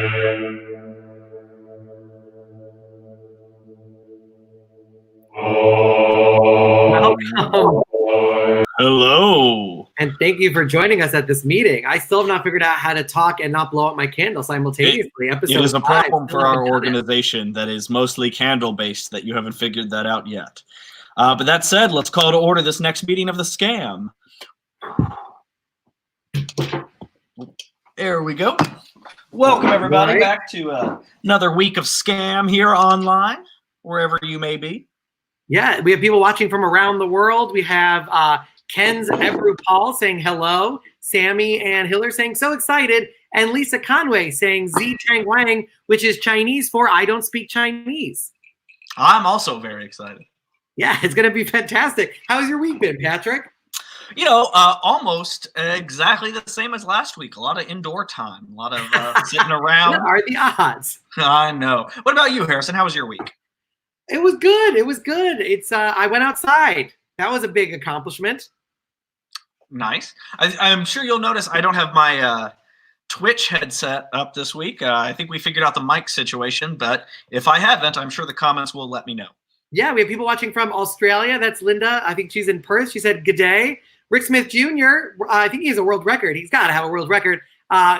Welcome. Hello. And thank you for joining us at this meeting. I still have not figured out how to talk and not blow up my candle simultaneously. It is a problem for our organization that is mostly candle-based that you haven't figured that out yet. But that said, let's call to order this next meeting of the scam. There we go. Welcome, everybody, back to another week of scam here online, wherever you may be. Yeah, we have people watching from around the world. We have Ken's Ebru Paul saying hello, Sammy and Hiller saying so excited, and Lisa Conway saying Z Chang Wang, which is Chinese for I don't speak Chinese. I'm also very excited. Yeah, it's going to be fantastic. How's your week been, Patrick? You know, almost exactly the same as last week. A lot of indoor time, a lot of sitting around. What are the odds? I know. What about you, Harrison? How was your week? It was good. It was good. It's I went outside. That was a big accomplishment. Nice. I'm sure you'll notice I don't have my Twitch headset up this week. I think we figured out the mic situation, but if I haven't, I'm sure the comments will let me know. Yeah, we have people watching from Australia. That's Linda. I think she's in Perth. She said, good day. Rick Smith Jr., I think he has a world record. He's got to have a world record.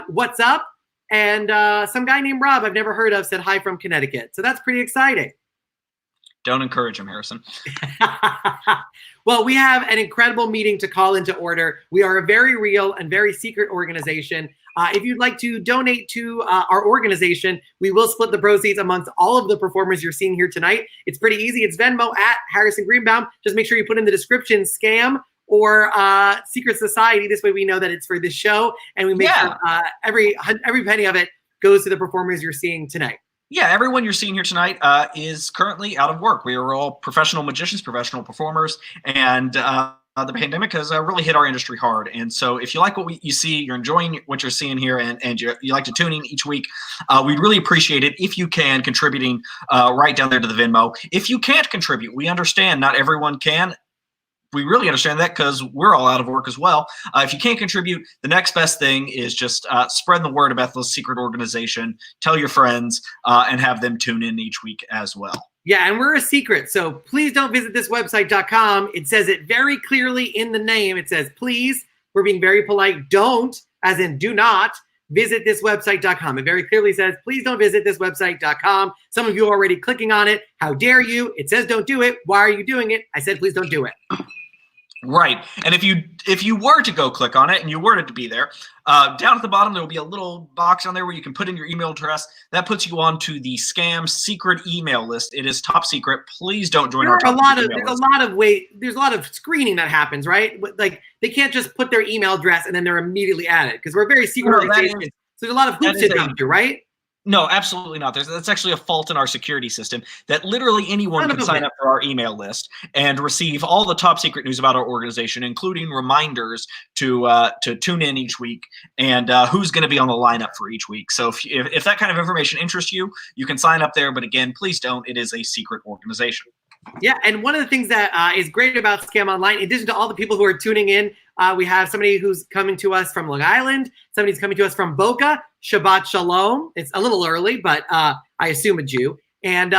What's up? And some guy named Rob I've never heard of said hi from Connecticut. So that's pretty exciting. Don't encourage him, Harrison. Well, we have an incredible meeting to call into order. We are a very real and very secret organization. If you'd like to donate to our organization, we will split the proceeds amongst all of the performers you're seeing here tonight. It's pretty easy. It's Venmo at Harrison Greenbaum. Just make sure you put in the description scam or secret society. This way we know that it's for this show, and we make sure every penny of it goes to the performers you're seeing tonight. Yeah, everyone you're seeing here tonight is currently out of work. We are all professional magicians, professional performers, and the pandemic has really hit our industry hard. And so if you like what you see, you're enjoying what you're seeing here, and you like to tune in each week, we'd really appreciate it if you can, contributing right down there to the Venmo. If you can't contribute, we understand not everyone can. We really understand that because we're all out of work as well. If you can't contribute, the next best thing is just spread the word about the secret organization, tell your friends, and have them tune in each week as well. Yeah, and we're a secret, so please don't visit this website.com. It says it very clearly in the name. It says, please, we're being very polite, don't, as in do not, visit this website.com. It very clearly says, please don't visit this website.com. Some of you are already clicking on it. How dare you? It says don't do it. Why are you doing it? I said, please don't do it. Right. And if you were to go click on it and you were to be there, down at the bottom, there will be a little box on there where you can put in your email address. That puts you on to the scam secret email list. It is top secret. Please don't join our top secret email list. There's a lot of screening that happens, right? Like they can't just put their email address and then they're immediately added because we're a very secret organization. So there's a lot of hoops to jump through, right? No, absolutely not. That's actually a fault in our security system that literally anyone can sign up for our email list and receive all the top secret news about our organization, including reminders to tune in each week and who's going to be on the lineup for each week. So if that kind of information interests you, you can sign up there. But again, please don't. It is a secret organization. Yeah, and one of the things that is great about Scam Online, in addition to all the people who are tuning in, we have somebody who's coming to us from Long Island, somebody's coming to us from Boca, Shabbat Shalom. It's a little early, but I assume a Jew. And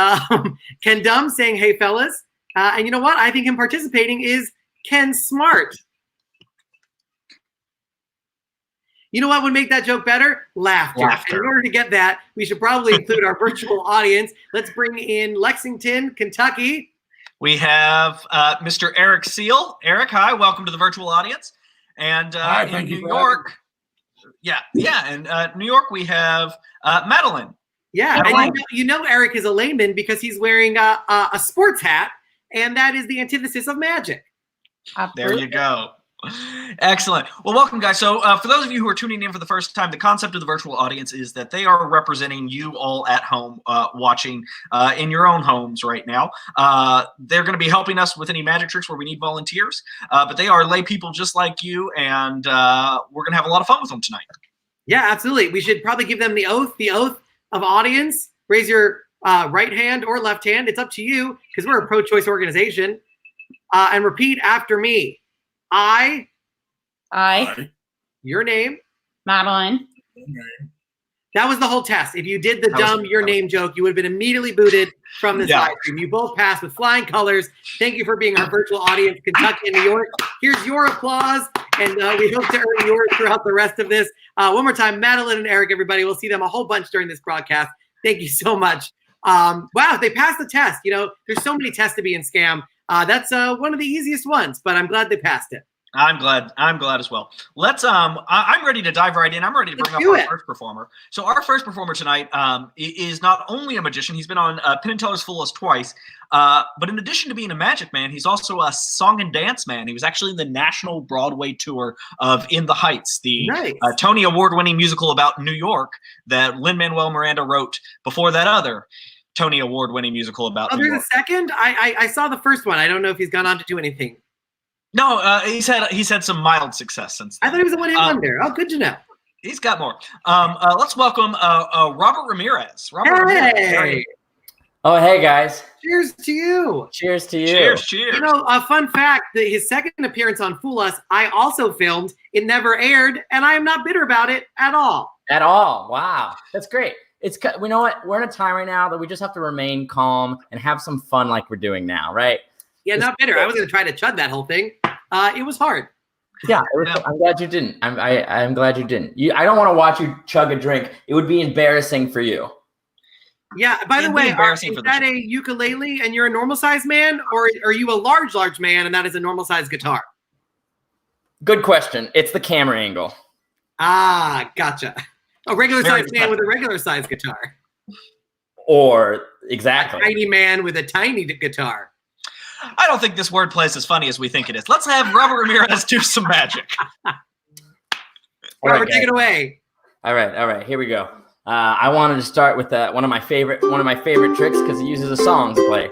Ken Dum saying, hey, fellas. And you know what? I think him participating is Ken Smart. You know what would make that joke better? Laughter. And in order to get that, we should probably include our virtual audience. Let's bring in Lexington, Kentucky. We have Mr. Eric Seal. Eric, hi. Welcome to the virtual audience. And hi, in New York, and New York, we have Madeline. Yeah, Madeline. And you know Eric is a layman because he's wearing a sports hat, and that is the antithesis of magic. There you go. Excellent. Well, welcome, guys. So for those of you who are tuning in for the first time, the concept of the virtual audience is that they are representing you all at home watching in your own homes right now. They're going to be helping us with any magic tricks where we need volunteers, but they are lay people just like you, and we're going to have a lot of fun with them tonight. Yeah, absolutely. We should probably give them the oath of audience. Raise your right hand or left hand. It's up to you because we're a pro-choice organization. And repeat after me. I, your name, Madeline, That was the whole test. If you did the dumb your name joke, you would have been immediately booted from this live stream. You both passed with flying colors. Thank you for being our virtual audience, Kentucky and New York. Here's your applause, and we hope to earn yours throughout the rest of this. One more time, Madeline and Eric, everybody. We'll see them a whole bunch during this broadcast. Thank you so much. Wow, they passed the test. You know, there's so many tests to be in Scam. That's one of the easiest ones, but I'm glad they passed it. I'm glad as well. Let's I'm ready to dive right in. I'm ready to bring up our first performer. So our first performer tonight is not only a magician, he's been on Penn and Teller's Fool Us twice, but in addition to being a magic man, he's also a song and dance man. He was actually in the national Broadway tour of In the Heights, the Tony Award-winning musical about New York that Lin-Manuel Miranda wrote before that other Tony Award-winning musical about New York. There's a second? I saw the first one. I don't know if he's gone on to do anything. No, he's had some mild success since then. I thought he was a one-hit wonder. Oh, good to know. He's got more. Let's welcome Robert Ramirez. Hey. Oh, hey, guys. Cheers to you. Cheers to you. Cheers, cheers. You know, a fun fact, that his second appearance on Fool Us, I also filmed. It never aired, and I am not bitter about it at all. At all. Wow. That's great. You know what? We're in a time right now that we just have to remain calm and have some fun like we're doing now, right? Yeah, not bitter. I was going to try to chug that whole thing. It was hard. Yeah, I'm glad you didn't. I'm glad you didn't. I don't want to watch you chug a drink. It would be embarrassing for you. Yeah. By the way, is that a ukulele and you're a normal sized man, or are you a large man and that is a normal sized guitar? Good question. It's the camera angle. Ah, gotcha. A regular sized man with a regular sized guitar. Or exactly. A tiny man with a tiny guitar. I don't think this wordplay is as funny as we think it is. Let's have Robert Ramirez do some magic. Robert, take it away. All right. Here we go. I wanted to start with one of my favorite tricks because it uses a song to play.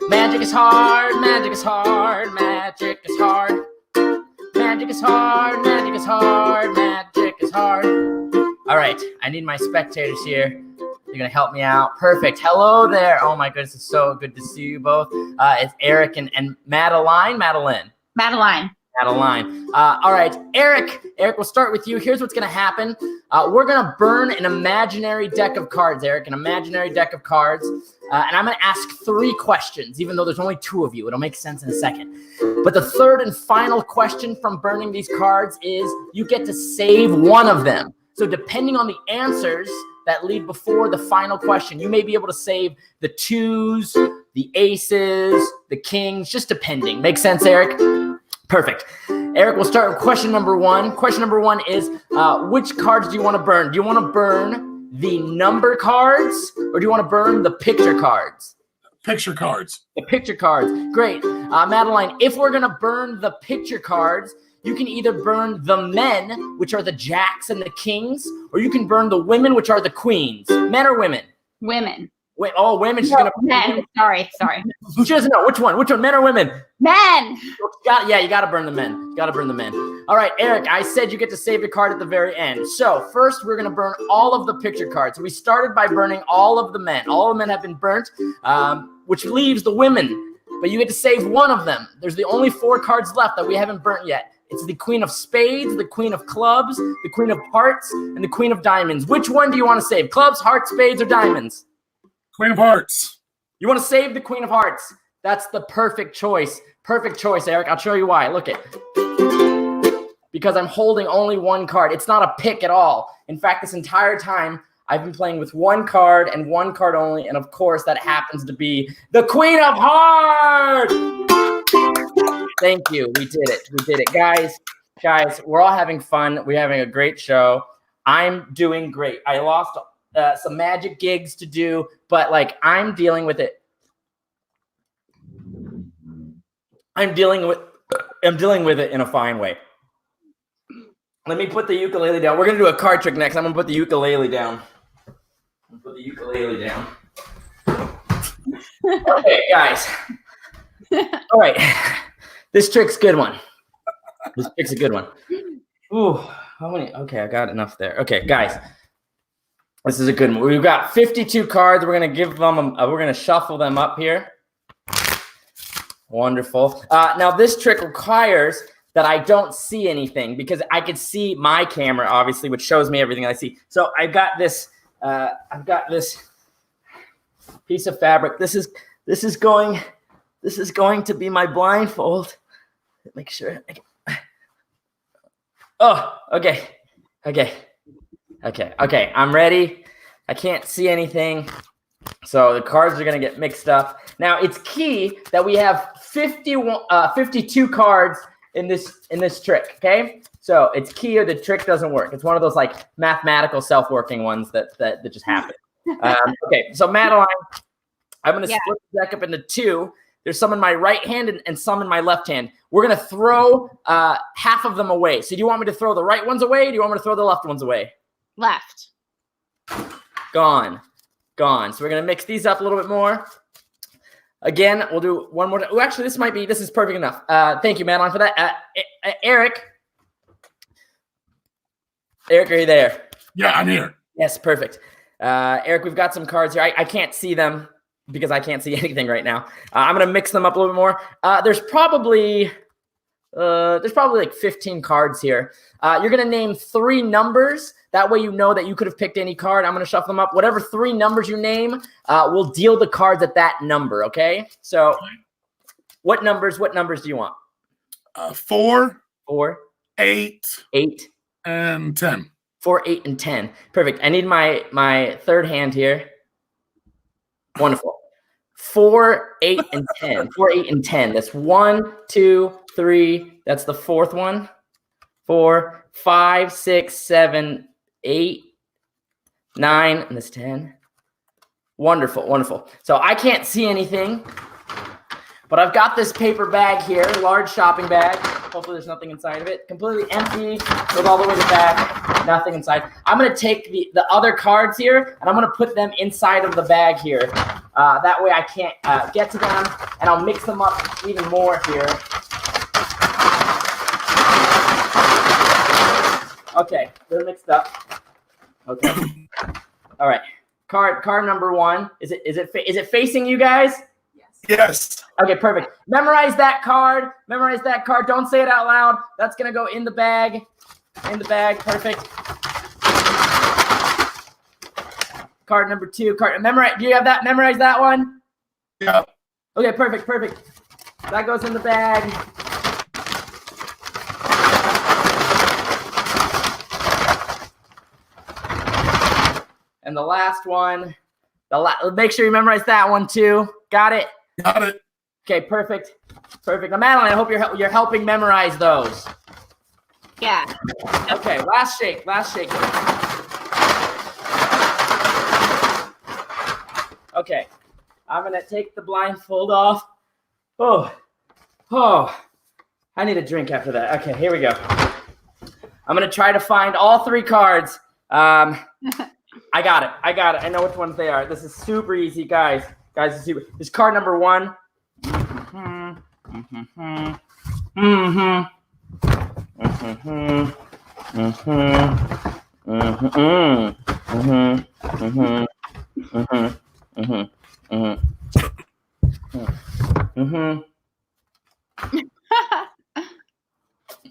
Magic is hard. Magic is hard. Magic is hard. Magic is hard. Magic is hard. Magic is hard. All right, I need my spectators here. You're going to help me out. Perfect. Hello there. Oh, my goodness. It's so good to see you both. It's Eric and Madeline. All right, Eric, we'll start with you. Here's what's going to happen. We're going to burn an imaginary deck of cards, Eric, an imaginary deck of cards. And I'm going to ask 3 questions, even though there's only 2 of you. It'll make sense in a second. But the third and final question from burning these cards is you get to save one of them. So depending on the answers that lead before the final question, you may be able to save the 2s, the aces, the kings, just depending. Make sense, Eric? Perfect. Eric, we'll start with question number 1. Question number 1 is, which cards do you want to burn? Do you want to burn the number cards or do you want to burn the picture cards? Picture cards. The picture cards. Great. Madeline, if we're going to burn the picture cards, you can either burn the men, which are the jacks and the kings, or you can burn the women, which are the queens. Men or women? Women. Wait, oh, women. She's gonna men. Sorry. She doesn't know which one. Men or women? Men. You got to burn the men. All right, Eric. I said you get to save your card at the very end. So first, we're gonna burn all of the picture cards. So we started by burning all of the men. All of the men have been burnt, which leaves the women. But you get to save one of them. There's the only 4 cards left that we haven't burnt yet. It's the Queen of Spades, the Queen of Clubs, the Queen of Hearts, and the Queen of Diamonds. Which one do you want to save? Clubs, hearts, spades, or diamonds? Queen of Hearts. You want to save the Queen of Hearts. That's the perfect choice. Perfect choice, Eric. I'll show you why. Look it. Because I'm holding only 1 card. It's not a pick at all. In fact, this entire time, I've been playing with 1 card and 1 card only. And of course, that happens to be the Queen of Hearts. Thank you. We did it. Guys, we're all having fun. We're having a great show. I'm doing great. I lost some magic gigs to do, but I'm dealing with it. I'm dealing with it in a fine way. Let me put the ukulele down. We're going to do a card trick next. I'm going to put the ukulele down. Okay, guys. All right. This trick's a good one. Ooh, how many? Okay, I got enough there. Okay, guys. This is a good one. We've got 52 cards. We're going to give them, we're going to shuffle them up here. Wonderful. Now, this trick requires that I don't see anything because I could see my camera, obviously, which shows me everything I see. So I've got this piece of fabric. This is going to be my blindfold. Make sure. Oh, okay. I'm ready. I can't see anything. So the cards are going to get mixed up. Now it's key that we have 52 cards in this trick. Okay. So it's key or the trick doesn't work. It's one of those like mathematical self-working ones that just happen. Okay. So Madeline, I'm going to split the deck up into two. There's some in my right hand and some in my left hand. We're going to throw half of them away. So do you want me to throw the right ones away? Or do you want me to throw the left ones away? Left. Gone. So we're going to mix these up a little bit more. Again, we'll do one more. Oh, actually, this is perfect enough. Thank you, Madeline, for that. Eric, are you there? Yeah, I'm here. Yes, perfect. Eric, we've got some cards here. I can't see them because I can't see anything right now. I'm going to mix them up a little bit more. There's probably like 15 cards here. You're going to name 3 numbers. That way you know that you could have picked any card. I'm going to shuffle them up. Whatever 3 numbers you name, we'll deal the cards at that number, okay? So what numbers do you want? 4, 4, 8, 8, and 10. 4, 8, and 10. Perfect. I need my third hand here. Wonderful. 4, 8, and 10. 4, 8, and 10. That's 1, 2, 3. That's the fourth one. 4, 5, 6, 7, 8, 9, and that's 10. Wonderful. So I can't see anything, but I've got this paper bag here, large shopping bag. Hopefully there's nothing inside of it. Completely empty, goes all the way to the back, nothing inside. I'm going to take the other cards here, and I'm going to put them inside of the bag here. That way I can't get to them, and I'll mix them up even more here. Okay, they're mixed up. Okay. All right. Card number 1. Is it facing you guys? Yes. Okay, perfect. Memorize that card. Don't say it out loud. That's gonna go in the bag. Perfect. Card number 2. Memorize. Do you have that? Memorize that one. Yeah. Okay, perfect. That goes in the bag. And the last one, make sure you memorize that one too. Got it? Got it. Okay, perfect. Now, Madeline, I hope you're helping memorize those. Yeah. Okay, last shake. Okay, I'm gonna take the blindfold off. Oh, I need a drink after that. Okay, here we go. I'm gonna try to find all 3 cards. I got it. I know which ones they are. This is super easy, guys. This is card number 1.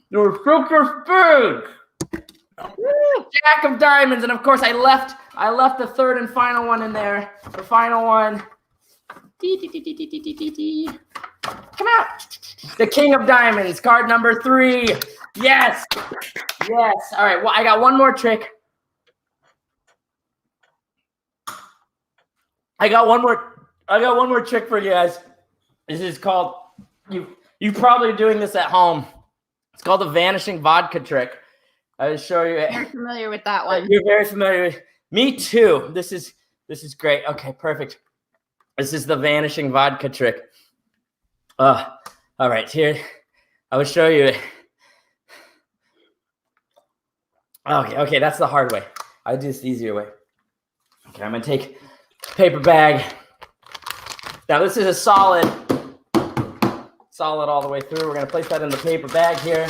You're super big. Jack of diamonds, and of course I left the third and final one in there. The final one. Come out. The king of diamonds, card number 3. Yes. All right. Well, I got one more trick. I got one more trick for you guys. This is called you probably doing this at home. It's called the vanishing vodka trick. I'll show you it. I'm familiar with that one. You're very familiar with. Me too. This is great. Okay, perfect. This is the vanishing vodka trick. All right, here. I will show you it. Okay, that's the hard way. I'll do this the easier way. Okay, I'm gonna take a paper bag. Now this is a solid all the way through. We're gonna place that in the paper bag here.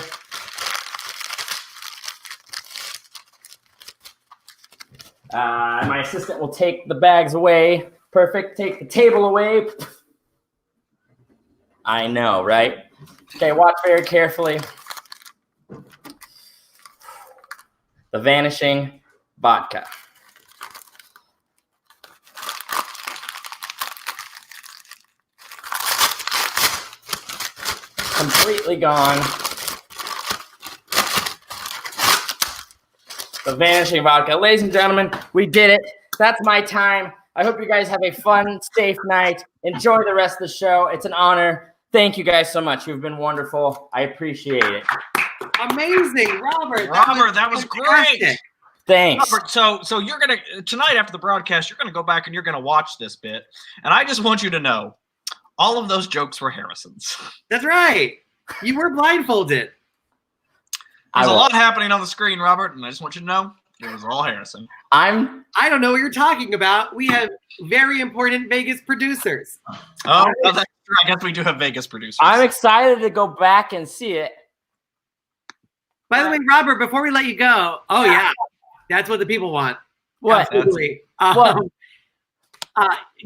My assistant will take the bags away. Perfect. Take the table away. I know, right? Okay, watch very carefully. the Vanishing Vodka. Completely gone. The Vanishing Vodka. Ladies and gentlemen, we did it. That's my time. I hope you guys have a fun, safe night. Enjoy the rest of the show. It's an honor. Thank you guys so much. You've been wonderful. I appreciate it. Amazing, Robert. That was great. Thanks. Robert, so you're gonna tonight after the broadcast, you're gonna go back and you're gonna watch this bit, and I just want you to know, all of those jokes were Harrison's. That's right. You were blindfolded. There's a lot happening on the screen, Robert, and I just want you to know it was all Harrison. I don't know what you're talking about. We have very important Vegas producers. Oh, well, that's true. I guess we do have Vegas producers. I'm excited to go back and see it. By the way, Robert, before we let you go, yeah, that's what the people want. What? Absolutely. What?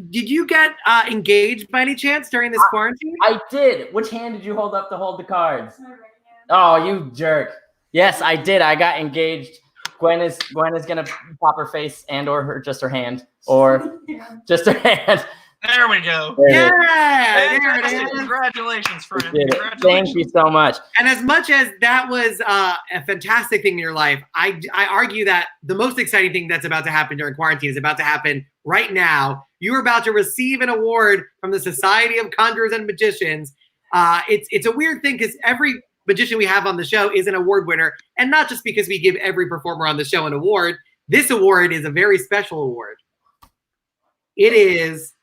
Did you get engaged by any chance during this quarantine? I did. Which hand did you hold up to hold the cards? Oh, you jerk. Yes, I did. I got engaged. Gwen is gonna pop her face or just her hand, or just her hand. There we go. Yeah, there it is. Congratulations, friend. Congratulations. Thank you so much. And as much as that was a fantastic thing in your life, I argue that the most exciting thing that's about to happen during quarantine is about to happen right now. You are about to receive an award from the Society of Conjurers and Magicians. It's a weird thing because every magician we have on the show is an award winner, and not just because we give every performer on the show an award. This award is a very special award. It is.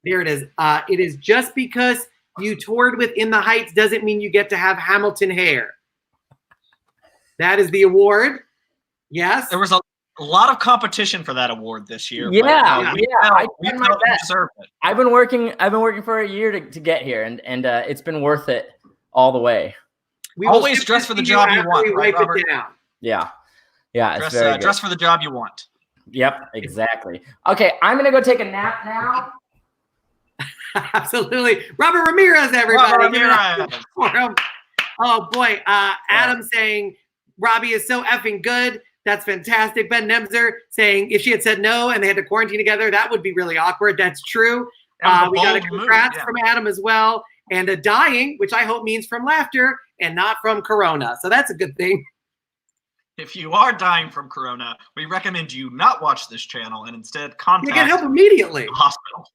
There it is. It is just because you toured with In the Heights doesn't mean you get to have Hamilton hair. That is the award. Yes. There was a lot of competition for that award this year. Yeah, we felt we deserved it. I've been working for a year to get here, and it's been worth it all the way. We will always dress for the job you want, right, Robert? Yeah. It's very good. Dress for the job you want. Yep, exactly. Okay, I'm gonna go take a nap now. Absolutely. Robert Ramirez, everybody. Robert Ramirez. For him. Oh, boy. Adam saying Robbie is so effing good. That's fantastic. Ben Nemzer saying if she had said no and they had to quarantine together, that would be really awkward. That's true. We got a congrats from Adam as well. And a dying, which I hope means from laughter and not from corona. So that's a good thing. If you are dying from corona, we recommend you not watch this channel and instead contact you get help immediately. The hospital.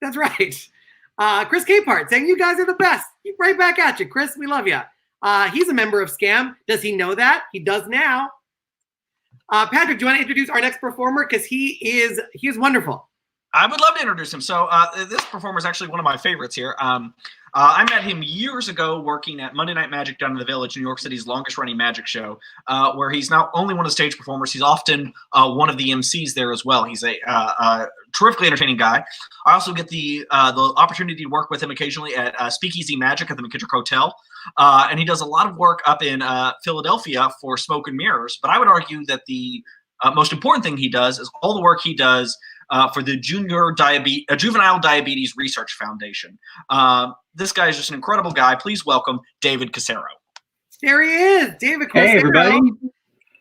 That's right. Chris Capehart saying you guys are the best. Right back at you, Chris. We love you. He's a member of Scam. Does he know that? He does now. Patrick, do you want to introduce our next performer? Because he is wonderful. I would love to introduce him. So this performer is actually one of my favorites here. I met him years ago working at Monday Night Magic down in the Village, New York City's longest-running magic show, where he's not only one of the stage performers, he's often one of the MCs there as well. He's a terrifically entertaining guy. I also get the opportunity to work with him occasionally at Speakeasy Magic at the McKittrick Hotel, and he does a lot of work up in Philadelphia for Smoke and Mirrors. But I would argue that the most important thing he does is all the work he does for the Juvenile Diabetes Research Foundation. This guy is just an incredible guy. Please welcome David Corsaro. There he is, David Corsaro. Hey, everybody.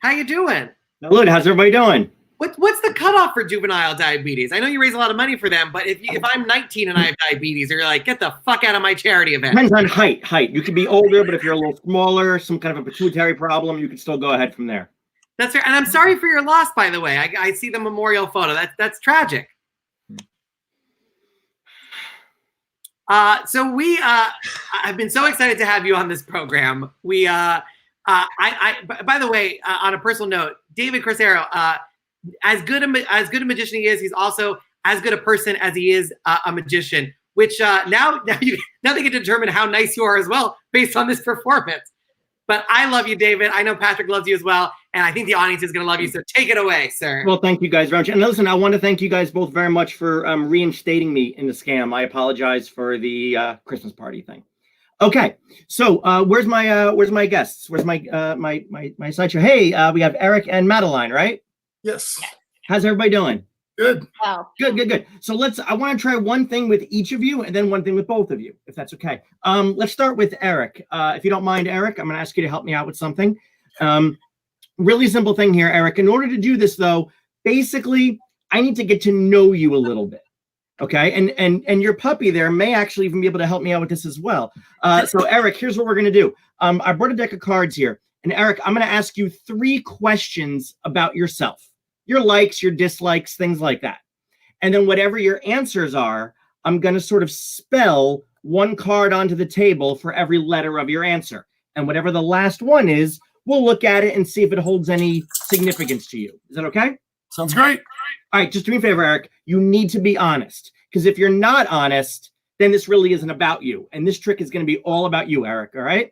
How you doing? Good. How's everybody doing? What's the cutoff for juvenile diabetes? I know you raise a lot of money for them, but if I'm 19 and I have diabetes, you're like, get the fuck out of my charity event. Depends on height. You could be older, but if you're a little smaller, some kind of a pituitary problem, you can still go ahead from there. That's fair. And I'm sorry for your loss, by the way. I see the memorial photo. That's tragic. So we I've been so excited to have you on this program. We by the way, on a personal note, David Corsaro, as good a magician he is, he's also as good a person as he is a magician. Which now they can determine how nice you are as well based on this performance. But I love you, David. I know Patrick loves you as well, and I think the audience is going to love you. So take it away, sir. Well, thank you guys very much. And listen, I want to thank you guys both very much for reinstating me in the scam. I apologize for the Christmas party thing. Okay, so where's my guests? Where's my slideshow? Hey, we have Eric and Madeline, right? Yes. How's everybody doing? Good. Oh. Good. So I want to try one thing with each of you and then one thing with both of you, if that's okay. Let's start with Eric. If you don't mind, Eric, I'm going to ask you to help me out with something. Really simple thing here, Eric. In order to do this, though, basically, I need to get to know you a little bit. Okay, and your puppy there may actually even be able to help me out with this as well. So Eric, here's what we're gonna do. I brought a deck of cards here, and Eric, I'm gonna ask you 3 questions about yourself, your likes, your dislikes, things like that. And then whatever your answers are, I'm gonna sort of spell 1 card onto the table for every letter of your answer. And whatever the last one is, we'll look at it and see if it holds any significance to you. Is that okay? Sounds great. All right, just do me a favor, Eric. You need to be honest, because if you're not honest, then this really isn't about you. And this trick is going to be all about you, Eric. All right.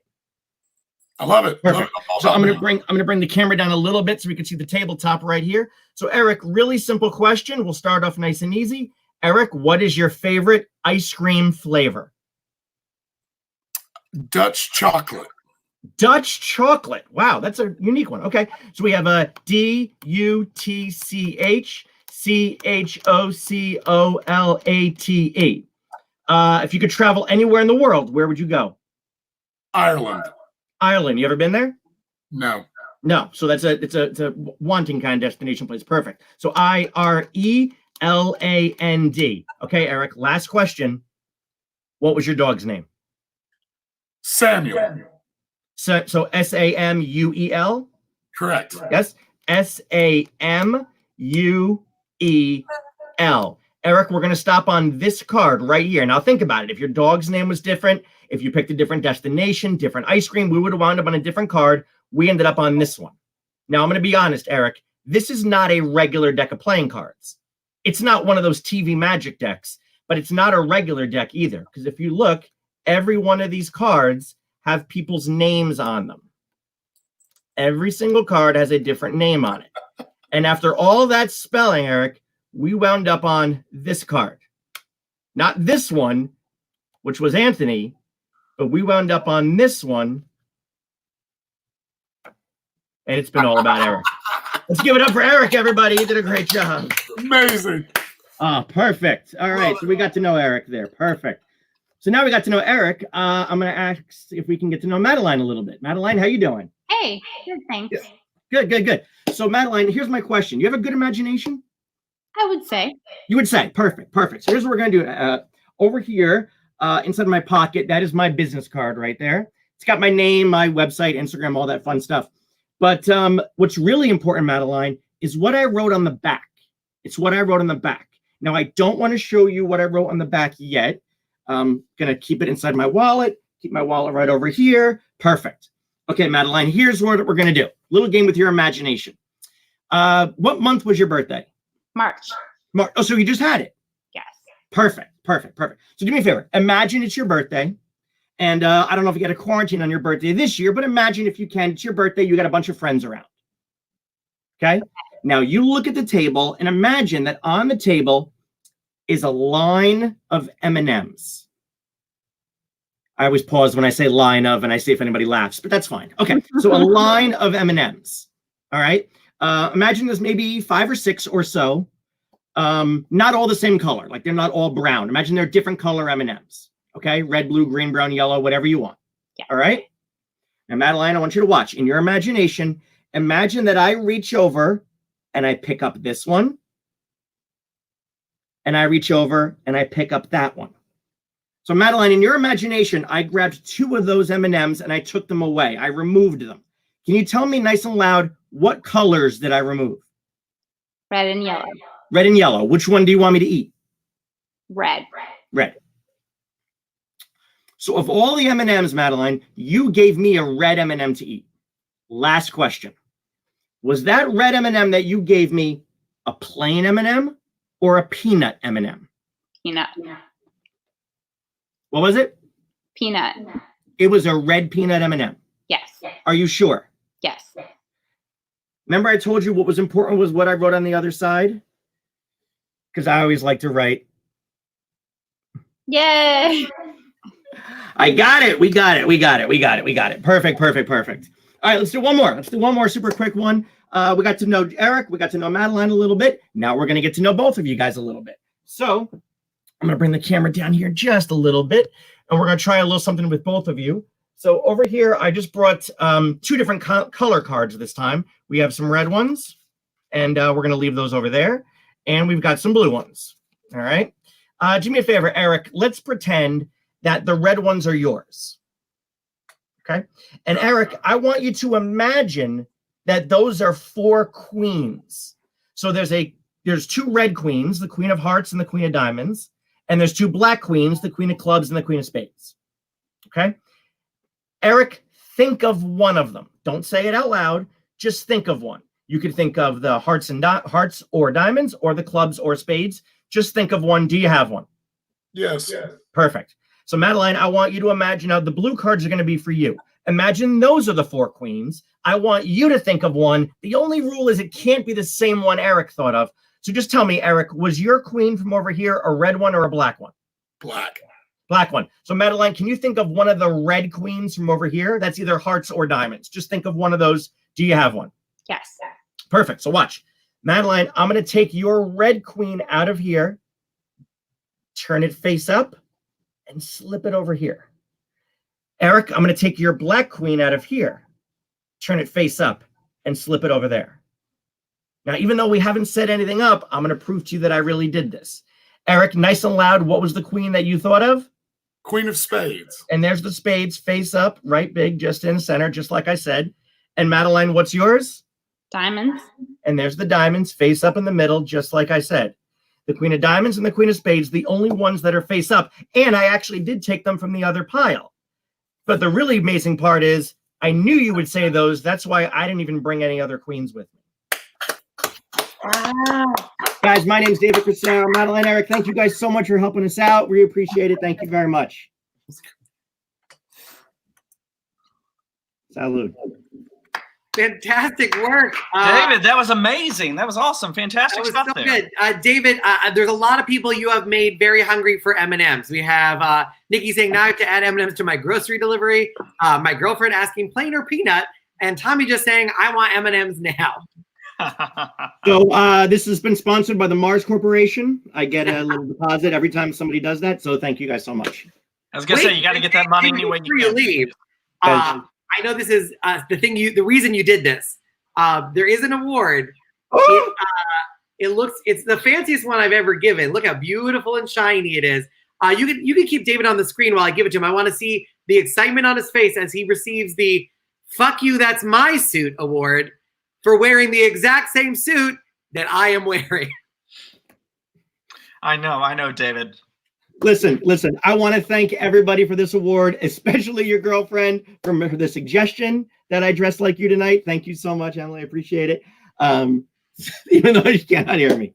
I love it. Perfect. So I'm going to bring the camera down a little bit so we can see the tabletop right here. So Eric, really simple question. We'll start off nice and easy. Eric, what is your favorite ice cream flavor? Dutch chocolate. Dutch chocolate. Wow, that's a unique one. Okay, so we have a DUTCHCHOCOLATE. If you could travel anywhere in the world, where would you go? Ireland. Ireland. You ever been there? No. No. So it's a wanting kind of destination place. Perfect. So IRELAND. Okay, Eric. Last question. What was your dog's name? Samuel. So SAMUEL. Correct. Yes. SAMUEL. Eric, we're going to stop on this card right here. Now think about it. If your dog's name was different, if you picked a different destination, different ice cream, we would have wound up on a different card. We ended up on this one. Now I'm going to be honest, Eric. This is not a regular deck of playing cards. It's not one of those TV Magic decks, but it's not a regular deck either. Because if you look, every one of these cards have people's names on them. Every single card has a different name on it. And after all that spelling, Eric, we wound up on this card. Not this one, which was Anthony, but we wound up on this one. And it's been all about Eric. Let's give it up for Eric, everybody. He did a great job. Amazing. Oh, perfect. All right, so we got to know Eric there. Perfect. So now we got to know Eric. I'm going to ask if we can get to know Madeline a little bit. Madeline, how you doing? Hey, good, thanks. Good. So Madeline, here's my question. You have a good imagination? I would say. You would say. Perfect. So here's what we're going to do. Over here, inside my pocket, that is my business card right there. It's got my name, my website, Instagram, all that fun stuff. But what's really important, Madeline, is what I wrote on the back. It's what I wrote on the back. Now, I don't want to show you what I wrote on the back yet. I'm going to keep it inside my wallet. Keep my wallet right over here. Perfect. Okay, Madeline, here's what we're going to do. Little game with your imagination. What month was your birthday? March. March. Oh, so you just had it. Yes. Perfect. So do me a favor. Imagine it's your birthday. And I don't know if you got a quarantine on your birthday this year, but imagine if you can, it's your birthday, you got a bunch of friends around. Okay? Now you look at the table and imagine that on the table is a line of M&Ms. I always pause when I say line of and I see if anybody laughs, but that's fine. Okay, so a line of M&Ms. All right? Imagine there's maybe 5 or 6 or so. Not all the same color. Like they're not all brown. Imagine they're different color M&Ms. Okay? Red, blue, green, brown, yellow, whatever you want. Yeah. All right? Now, Madeline, I want you to watch. In your imagination, imagine that I reach over and I pick up this one. And I reach over and I pick up that one. So, Madeline, in your imagination, I grabbed 2 of those M&Ms and I took them away. I removed them. Can you tell me nice and loud, what colors did I remove? Red and yellow. Red and yellow. Which one do you want me to eat? Red. Red. So of all the M&Ms, Madeline, you gave me a red M&M to eat. Last question. Was that red M&M that you gave me a plain M&M or a peanut M&M? Peanut. What was it? Peanut. It was a red peanut M&M. Yes. Are you sure? Yes. Remember I told you what was important was what I wrote on the other side? Because I always like to write. Yay. I got it. We got it. Perfect. All right, let's do one more. Let's do one more super quick one. We got to know Eric. We got to know Madeline a little bit. Now we're going to get to know both of you guys a little bit. So I'm going to bring the camera down here just a little bit, and we're going to try a little something with both of you. So over here, I just brought 2 different color cards this time. We have some red ones, and we're going to leave those over there. And we've got some blue ones. All right. Do me a favor, Eric. Let's pretend that the red ones are yours. Okay. And Eric, I want you to imagine that those are 4 queens. So there's 2 red queens, the Queen of Hearts and the Queen of Diamonds. And there's 2 black queens, the Queen of Clubs and the Queen of Spades. Okay. Eric, think of one of them. Don't say it out loud. Just think of one. You could think of the hearts or diamonds, or the clubs or spades. Just think of one. Do you have one? Yes. Perfect. So Madeline, I want you to imagine now the blue cards are going to be for you. Imagine those are the 4 queens. I want you to think of one. The only rule is it can't be the same one Eric thought of. So just tell me, Eric, was your queen from over here a red one or a black one? Black. Black one. So Madeline, can you think of one of the red queens from over here? That's either hearts or diamonds. Just think of one of those. Do you have one? Yes. Perfect. So watch. Madeline, I'm going to take your red queen out of here, turn it face up, and slip it over here. Eric, I'm going to take your black queen out of here, turn it face up, and slip it over there. Now, even though we haven't set anything up, I'm going to prove to you that I really did this. Eric, nice and loud, what was the queen that you thought of? Queen of Spades. And there's the spades, face up, right big, just in center, just like I said. And Madeline, what's yours? Diamonds. And there's the diamonds, face up in the middle, just like I said. The Queen of Diamonds and the Queen of Spades, the only ones that are face up. And I actually did take them from the other pile. But the really amazing part is I knew you would say those. That's why I didn't even bring any other queens with me. Wow. Guys, my name's David Corsaro. Madeline, Eric, thank you guys so much for helping us out. We appreciate it. Thank you very much. Salud. Fantastic work. David, that was amazing. That was awesome. Fantastic That was stuff so there. good. David, there's a lot of people you have made very hungry for M&Ms. We have Nikki saying, now I have to add M&Ms to my grocery delivery. My girlfriend asking plain or peanut. And Tommy just saying, I want M&Ms now. So this has been sponsored by the Mars Corporation. I get a little deposit every time somebody does that. So thank you guys so much. I was going to say, you got to get that money anyway. Before you leave, I know this is the reason you did this. There is an award. It's the fanciest one I've ever given. Look how beautiful and shiny it is. You can keep David on the screen while I give it to him. I want to see the excitement on his face as he receives the "Fuck You, That's My Suit" award for wearing the exact same suit that I am wearing. I know, David. Listen, I want to thank everybody for this award, especially your girlfriend for the suggestion that I dress like you tonight. Thank you so much, Emily. I appreciate it. Even though you cannot hear me.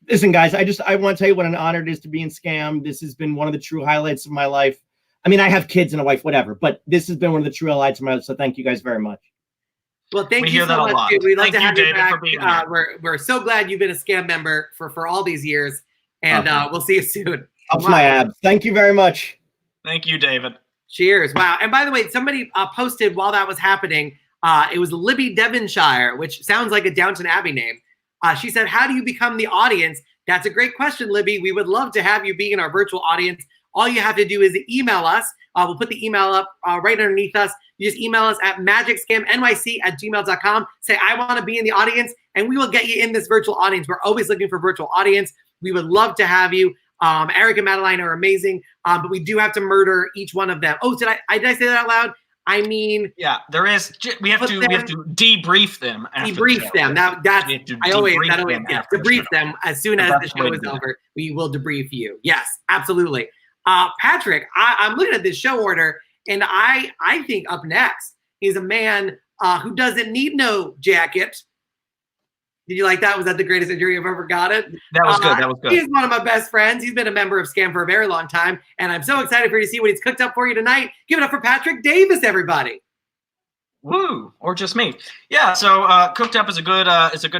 Listen, guys, I want to tell you what an honor it is to be in Scam. This has been one of the true highlights of my life. I mean, I have kids and a wife, whatever, but this has been one of the true highlights of my life. So thank you guys very much. Well, thank you so much, dude. We'd love to have you back. For being here. We're so glad you've been a Scam member for all these years. And we'll see you soon. Ups my abs. Thank you very much. Thank you, David. Cheers. Wow. And by the way, somebody posted while that was happening, it was Libby Devonshire, which sounds like a Downton Abbey name. She said, how do you become the audience? That's a great question, Libby. We would love to have you be in our virtual audience. All you have to do is email us. We'll put the email up right underneath us. You just email us at magicscamnyc@gmail.com. Say, I want to be in the audience, and we will get you in this virtual audience. We're always looking for virtual audience. We would love to have you. Eric and Madeline are amazing, but we do have to murder each one of them. Oh, did I say that out loud? I mean, yeah, there is. We have to debrief them. Debrief them. Debrief them as soon as the show is over. We will debrief you. Yes, absolutely. Patrick, I'm looking at this show order, and I think up next is a man who doesn't need no jacket. Did you like that? Was that the greatest injury you've ever gotten? That was good. That was good. He's one of my best friends. He's been a member of Scam for a very long time, and I'm so excited for you to see what he's cooked up for you tonight. Give it up for Patrick Davis, everybody. Woo, or just me. Yeah, so cooked up is a good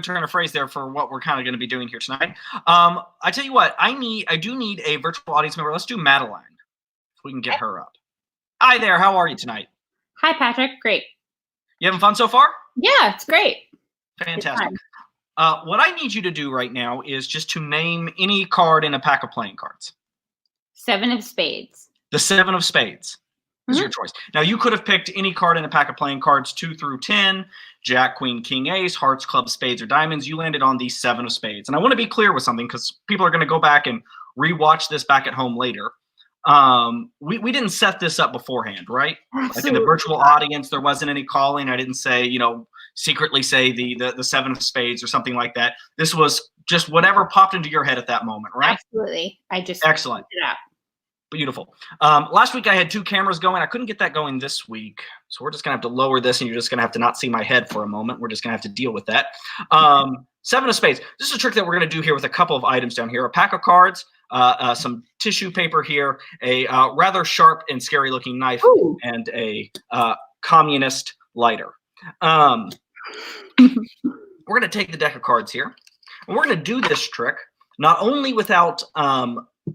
turn of phrase there for what we're kind of going to be doing here tonight. I tell you what, I do need a virtual audience member. Let's do Madeline, if we can get her up. Hi there, how are you tonight? Hi, Patrick. Great. You having fun so far? Yeah, it's great. Fantastic. What I need you to do right now is just to name any card in a pack of playing cards. 7 of spades. The 7 of spades. This is your choice. Now, you could have picked any card in a pack of playing cards 2 through 10, Jack, Queen, King, Ace, Hearts, Clubs, Spades, or Diamonds. You landed on the 7 of Spades. And I want to be clear with something because people are going to go back and rewatch this back at home later. We didn't set this up beforehand, right? Like in the virtual audience, there wasn't any calling. I didn't say, secretly say the 7 of Spades or something like that. This was just whatever popped into your head at that moment, right? Absolutely. I just excellent. Yeah. Beautiful. Last week I had 2 cameras going. I couldn't get that going this week. So we're just going to have to lower this and you're just going to have to not see my head for a moment. We're just going to have to deal with that. 7 of Spades. This is a trick that we're going to do here with a couple of items down here. A pack of cards, some tissue paper here, a rather sharp and scary looking knife, Ooh. and a communist lighter. We're going to take the deck of cards here. And we're going to do this trick not only without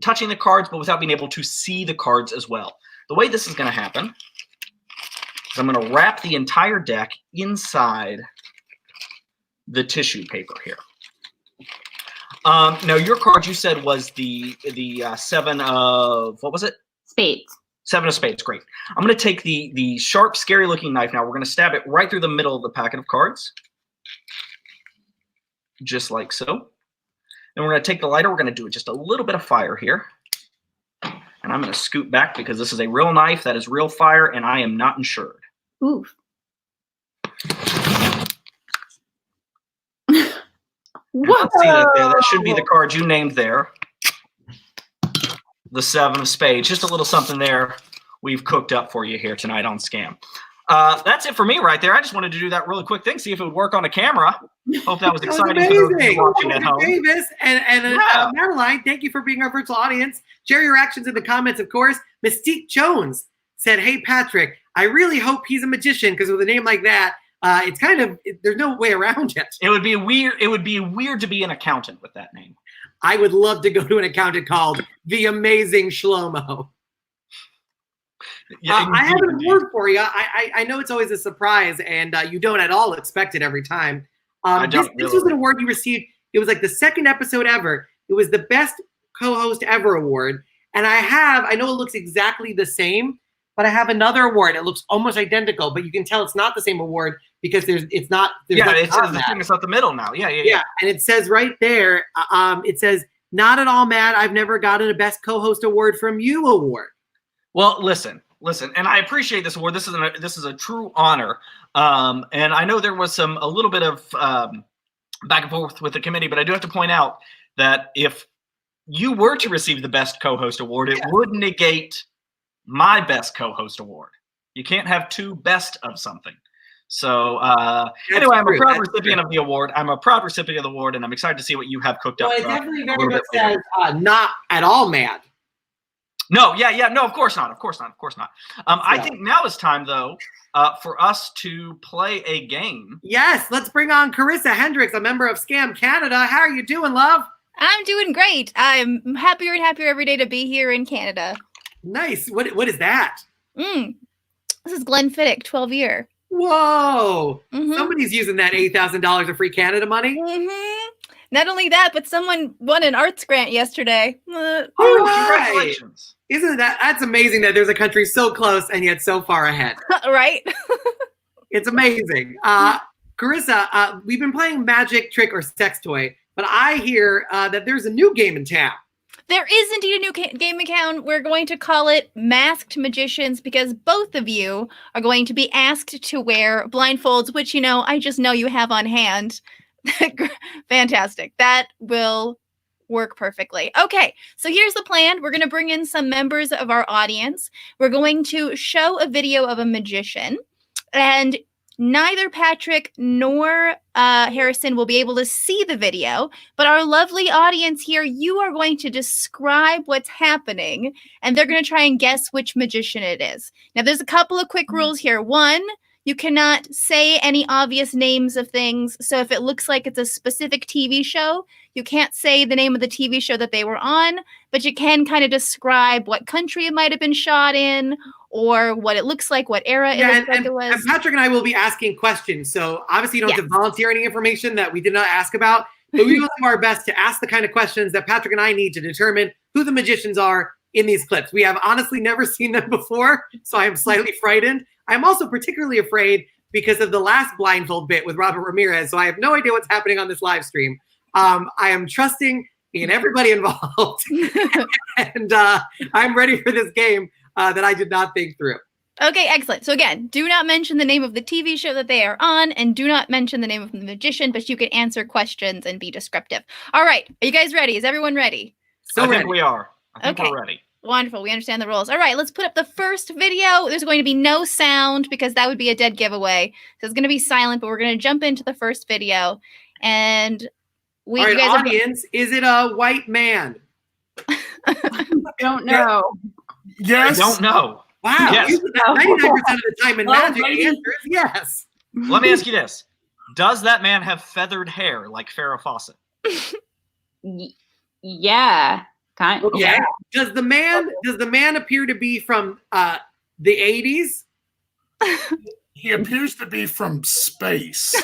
touching the cards, but without being able to see the cards as well. The way this is going to happen is I'm going to wrap the entire deck inside the tissue paper here. Now, your card you said was the 7 of, what was it? Spades. 7 of Spades, great. I'm going to take the sharp, scary-looking knife now. We're going to stab it right through the middle of the packet of cards, just like so. Then we're going to take the lighter. We're going to do just a little bit of fire here. And I'm going to scoot back because this is a real knife. That is real fire, and I am not insured. Oof. Let's see that there. That should be the card you named there. The 7 of Spades. Just a little something there we've cooked up for you here tonight on Scam. That's it for me right there. I just wanted to do that really quick thing, see if it would work on a camera. Hope that was exciting for those of you watching at home. Davis and Madeline, thank you for being our virtual audience. Share your reactions in the comments, of course. Mystique Jones said, "Hey, Patrick, I really hope he's a magician because with a name like that, it's kind of, there's no way around it. It would be weird. It would be weird to be an accountant with that name. I would love to go to an accountant called The Amazing Shlomo." Yeah, I have an award for you. I know it's always a surprise, and you don't at all expect it every time. This was an award you received. It was like the 2nd episode ever. It was the Best Co-Host Ever award. And I know it looks exactly the same, but I have another award. It looks almost identical, but you can tell it's not the same award because it's not. Yeah, it's the thing that's at the middle now. Yeah. And it says right there, it says, "Not at all mad. I've never gotten a Best Co-Host award from you award." Well, listen, and I appreciate this award. This is a true honor. And I know there was a little bit of back and forth with the committee, but I do have to point out that if you were to receive the Best Co-Host award, it would negate my Best Co-Host award. You can't have 2 best of something. So anyway, I'm a proud recipient of the award. I'm a proud recipient of the award, and I'm excited to see what you have cooked up. Well, it definitely very much says not at all mad. No, no, of course not. I think now is time, though, for us to play a game. Yes, let's bring on Carisa Hendrix, a member of Scam Canada. How are you doing, love? I'm doing great. I'm happier and happier every day to be here in Canada. Nice. What is that? This is Glenn Fiddick, 12-year. Whoa. Mm-hmm. Somebody's using that $8,000 of free Canada money. Mm-hmm. Not only that, but someone won an arts grant yesterday. Oh, congratulations. Isn't that's amazing that there's a country so close and yet so far ahead. Right? It's amazing. Carisa, we've been playing Magic, Trick, or Sex Toy, but I hear that there's a new game in town. There is indeed a new game account. We're going to call it Masked Magicians because both of you are going to be asked to wear blindfolds, which, I just know you have on hand. Fantastic. That will work perfectly. Okay, so here's the plan. We're going to bring in some members of our audience. We're going to show a video of a magician, and neither Patrick nor Harrison will be able to see the video, but our lovely audience here, you are going to describe what's happening, and they're going to try and guess which magician it is. Now, there's a couple of quick rules here. One, you cannot say any obvious names of things. So if it looks like it's a specific TV show, you can't say the name of the TV show that they were on, but you can kind of describe what country it might have been shot in or what it looks like, what era it was. And Patrick and I will be asking questions. So obviously you don't have to volunteer any information that we did not ask about, but we will do our best to ask the kind of questions that Patrick and I need to determine who the magicians are in these clips. We have honestly never seen them before, so I am slightly frightened. I'm also particularly afraid because of the last blindfold bit with Robert Ramirez, so I have no idea what's happening on this live stream. I am trusting in everybody involved, and I'm ready for this game that I did not think through. Okay, excellent. So again, do not mention the name of the TV show that they are on, and do not mention the name of the magician, but you can answer questions and be descriptive. All right, are you guys ready? Is everyone ready? I think we are. I think Okay. we're ready. Wonderful. We understand the rules. All right, let's put up the first video. There's going to be no sound because that would be a dead giveaway. So it's going to be silent, but we're going to jump into the first video. And All right, you guys audience, is it a white man? Don't know. Yes. I don't know. Wow, Yes. 99% of the time in Well, magic, the maybe- answer is yes. Let me ask you this. Does that man have feathered hair like Farrah Fawcett? Yeah. Kind. Okay. Yeah. Does the man appear to be from the 80s? He appears to be from space.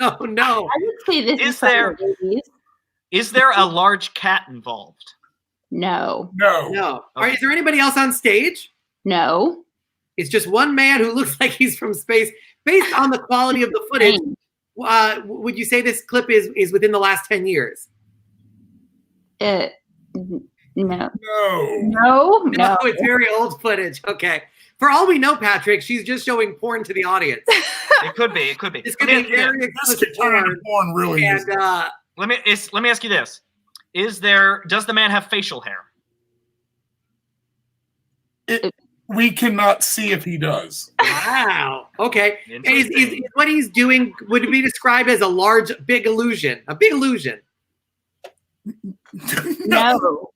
Oh no. I would say this Is is from there- the 80s. Is there a large cat involved? No. No. No. All right, is there anybody else on stage? No. It's just one man who looks like he's from space. Based on the quality of the footage, would you say this clip is within the last 10 years? No. No. No. No, it's very old footage. Okay. For all we know, Patrick, she's just showing porn to the audience. It could be. It could be. It's going to be Let very This explicit could turn into porn. porn really And easy. me ask you this. Does the man have facial hair? We cannot see if he does. wow. Okay. Is Interesting. what he's doing, would it be described as a large, big illusion? A big illusion. No.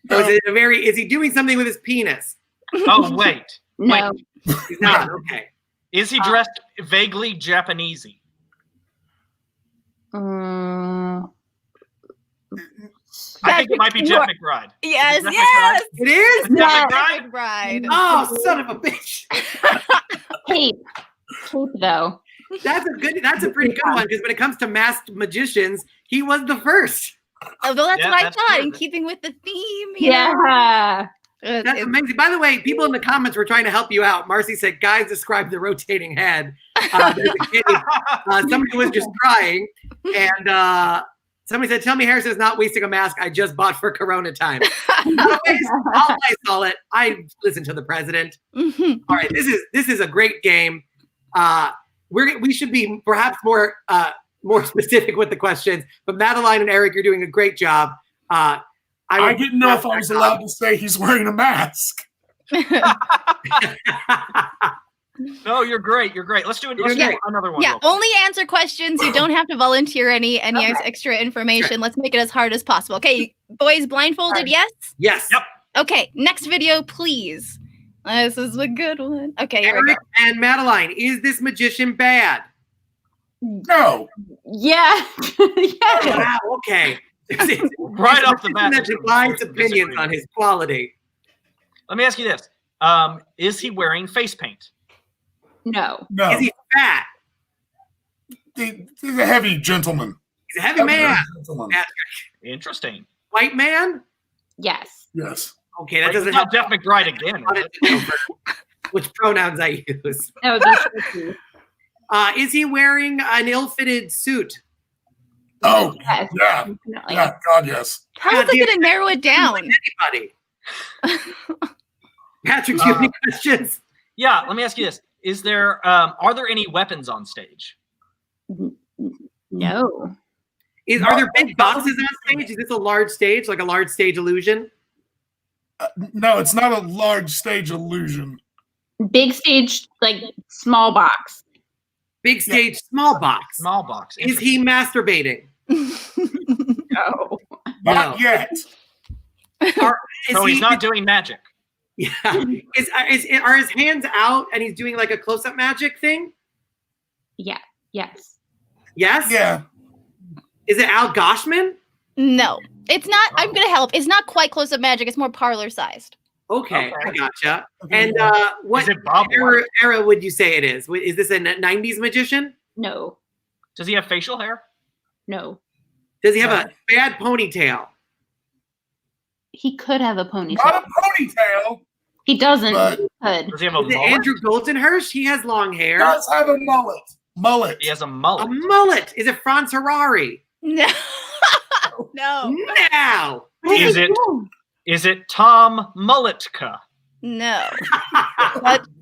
Or is he doing something with his penis? Oh, wait. No. He's not. Okay. Is he dressed vaguely Japanesey? I think it might be Jeff McBride. yes, Is that yes. It is? Jeff Yeah. McBride? Bride. Oh, son of a bitch. Tape. Tape though. That's a pretty good one because when it comes to masked magicians, he was the first. Although that's Yeah, what I that's thought, true. in keeping with the theme. You know? Yeah. That's amazing. By the way, people in the comments were trying to help you out. Marcy said, guys, describe the rotating head. There's a kid, somebody was just crying. And somebody said, tell me Harrison is not wasting a mask I just bought for Corona time. Not a waste. I'll Lysol it. I listen to the president. Mhm. All right, this is a great game. We should be perhaps more specific with the questions, but Madeline and Eric, you're doing a great job. I didn't know if I was allowed to say he's wearing a mask. No, you're great. You're great. Let's do You're another great. one. Yeah, real quick. only answer questions. You don't have to volunteer any Okay. extra information. Let's make it as hard as possible. Okay, boys, blindfolded, yes? Yes. Yep. Okay, next video, please. This is a good one. Okay, here we go. Eric and Madeline, is this magician bad? No. Yeah. Yeah. Wow, okay. Right off the bat. That divides opinions on his quality. Let me ask you this. Is he wearing face paint? No. No. Is he fat? He's a heavy gentleman. He's a heavy man. Gentleman. Interesting. White man? Yes. Yes. Okay, that It's doesn't not help. Jeff McBride again. Is it? Which pronouns I use. That would be tricky. Is he wearing an ill-fitted suit? Oh, Yes. yeah. Definitely. Yeah. God, yes. How is it going to narrow it down? Anybody? Patrick, do you have any questions? Yeah, let me ask you this. Are there any weapons on stage? No. Are there big boxes on stage? Is this a large stage, like a large stage illusion? No, it's not a large stage illusion. Big stage, like small box. Big stage, small box. Small box. Is he masturbating? No. Not No. yet. So he's not doing magic. Yeah. Are his hands out and he's doing like a close-up magic thing? Yeah. Yes. Yes? Yeah. Is it Al Goshman? No, it's not. I'm going to help. It's not quite close-up magic. It's more parlor-sized. Okay, Okay. I gotcha. Okay. And what Is it Bob era would you say it is? Is this a 90s magician? No. Does he have facial hair? No. Does he have a bad ponytail? He could have a ponytail. Not a ponytail. He doesn't. But- He could. Does he have a Is it mullet? Andrew Goldenhirsch? He has long hair. Does have a mullet. Mullet. He has a A mullet. mullet. Is it Franz Harari? No. No. Now. Is it Tom Mulletka? No.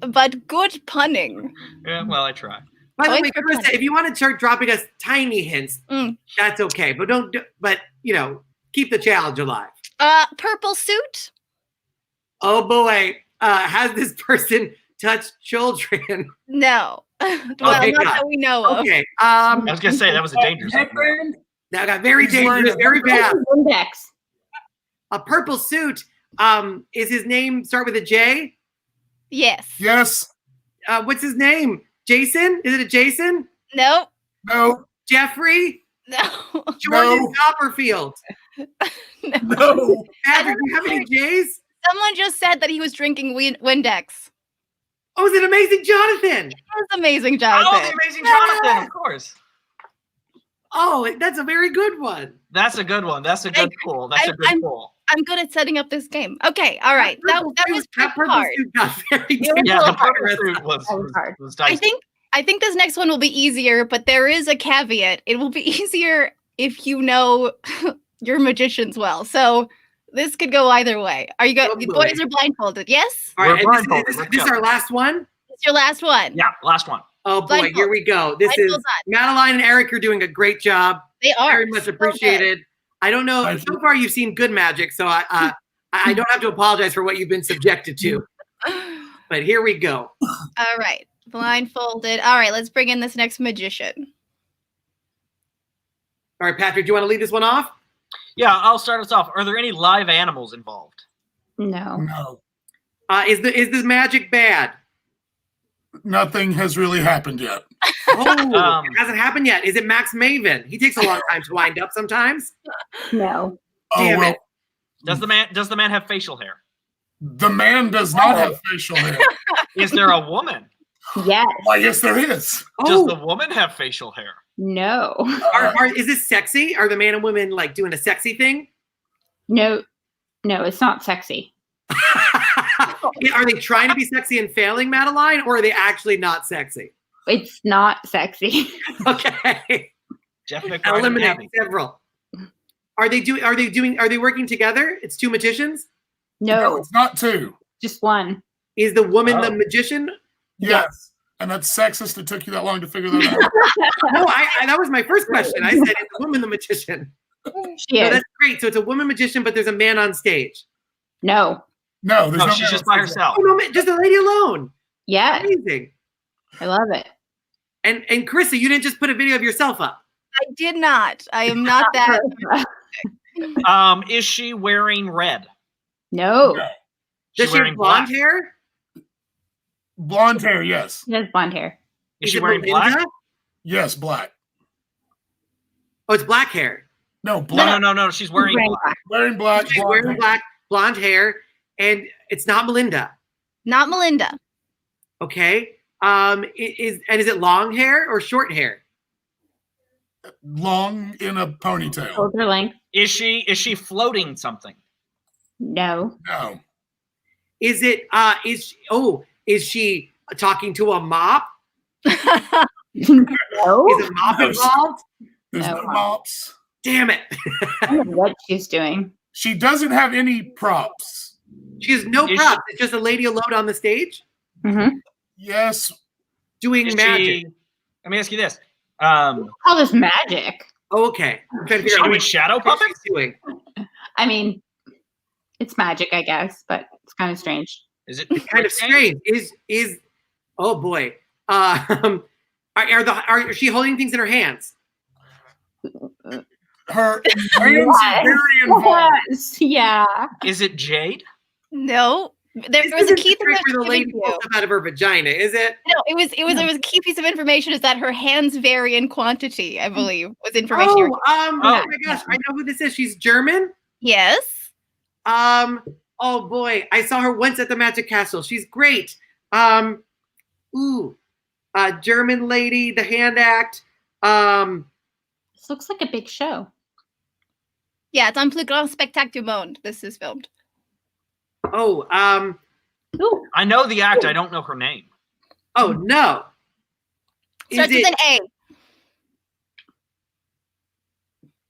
But good punning. Yeah, well, I try. By the way, Points for Carissa, punning. if you want to start dropping us tiny hints, Mm. that's okay. But keep the challenge alive. Purple suit? Oh boy, has this person touched children? No. Well, Okay, not God. that we know of. Okay. I was gonna say that was a dangerous one. Headband. That got very He's wearing dangerous, a- very bad. Index. A purple suit. Is his name start with a J? Yes. Yes. What's his name? Jason? Is it a Jason? No. No. Jeffrey? No. Jordan Copperfield. No. Patrick, do you have any J's? Someone just said that he was drinking Windex. Oh, is it Amazing Jonathan? That's amazing, Oh, Jonathan. the Amazing Jonathan, of course. Oh, that's a very good one. That's a good one. That's a good pull. That's a good pull. I'm good at setting up this game. Okay, all right. That was that pretty hard. suit got very It was dangerous. Yeah, the hard. purple suit was hard. was I dicey. think this next one will be easier, but there is a caveat. It will be easier if you know your magicians well. So this could go either way. Are you Oh, the boy. boys are blindfolded? Yes? All right, We're and blindfolded. this Let's is go. our last one. It's your last one. Yeah, last one. Oh boy, Blindfold. here we go. This is Blindfold on. Madeline and Eric. You're doing a great job. They are. Very much so good. appreciated. I don't know. Thank So far, you've seen good magic, so I don't have to apologize for what you've been subjected to. But here we go. All right. Blindfolded. All right, let's bring in this next magician. All right, Patrick, do you want to lead this one off? Yeah, I'll start us off. Are there any live animals involved? No. No. Is this magic bad? Nothing has really happened yet. Oh, it hasn't happened yet. Is it Max Maven? He takes a long time to wind up sometimes. No. Oh Damn well. it. Does the man have facial hair? The man does not have facial hair. Is there a woman? Yes. Why, yes, there is. Does Oh, the woman have facial hair? No. is this sexy? Are the man and woman like doing a sexy thing? No. No, it's not sexy. Are they trying to be sexy and failing, Madeline, or are they actually not sexy? It's not sexy. Okay. Jeff McBride and Eliminate Tammy. several. Are they working together? It's two magicians? No, It's not two. just one. Is the woman Oh. the magician? Yes. And that's sexist. It took you that long to figure that out. No, that was my first question. I said, is the woman the magician? She No, is. that's great. So it's a woman magician, but there's a man on stage. No. No, there's No, no she's just by herself. Oh, no, just a lady alone. Yeah, Amazing. I love it. And Carissa, you didn't just put a video of yourself up. I did not. I am not that. Is she wearing red? No. No. She's Does she have wearing blonde black. hair? Blonde hair, yes. She has blonde hair. Is she it wearing Melinda? black? Yes, black. Oh, it's black hair. No, black. No. She's wearing Wearing black. black. Wearing black. She's blonde wearing hair. black, blonde hair, and it's not Melinda. Not Melinda. Okay. Is it long hair or short hair? Long in a ponytail. Shoulder length. Is she floating something? No. No. Is she talking to a mop? No. Is a mop Yes. involved? There's No. no mops. Damn it. I don't know what she's doing. She doesn't have any props. She has no Is props. It's just a lady alone on the stage Mm-hmm. Yes. doing Is magic. she? Let me ask you this. Call this magic. Oh, okay. I'm trying to Is figure she out doing what shadow she's puppets? doing. I mean, it's magic, I guess, but it's kind of strange. Is it Kind of strange. Is oh boy. Are she holding things in her hands? Her hands are very involved. Yes. Yeah. Is it jade? No. There This was a isn't key the thing trick that where the was lady giving pulls you. stuff out of her vagina, is it? No, it was a key piece of information is that her hands vary in quantity, I believe, was information. you were- Oh my gosh, I know who this is. She's German. Yes. Oh boy, I saw her once at the Magic Castle. She's great. German lady, the hand act. This looks like a big show. Yeah, it's on Plus Grand Spectacle du Monde. This is filmed. Oh, Ooh. I know the act. I don't know her name. oh no. Starts with an A.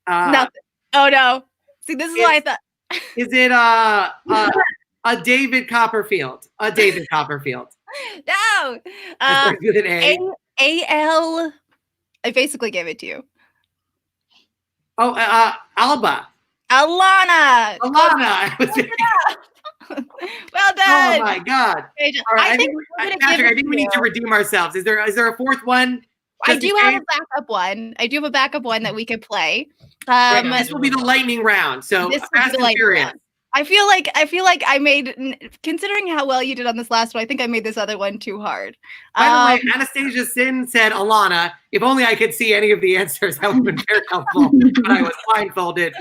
uh, Nothing. Oh no. See, this is why I thought. Is it a David Copperfield? A David Copperfield. No. That starts with an A. A-L. I basically gave it to you. Oh, Alba. Alana. Alana. Well done. Oh my God. Okay, All right, I think we're gonna Patrick, give I it think we to need to you. redeem ourselves. Is there a fourth one? I just in do have a case? backup one. I do have a backup one that we could play. Right, this will be the lightning round. So This will Fast be the and lightning Furious. round. I feel like I made, considering how well you did on this last one, I think I made this other one too hard. By the way, Anastasia Sin said Alana. If only I could see any of the answers, that would have been very helpful. But I was blindfolded.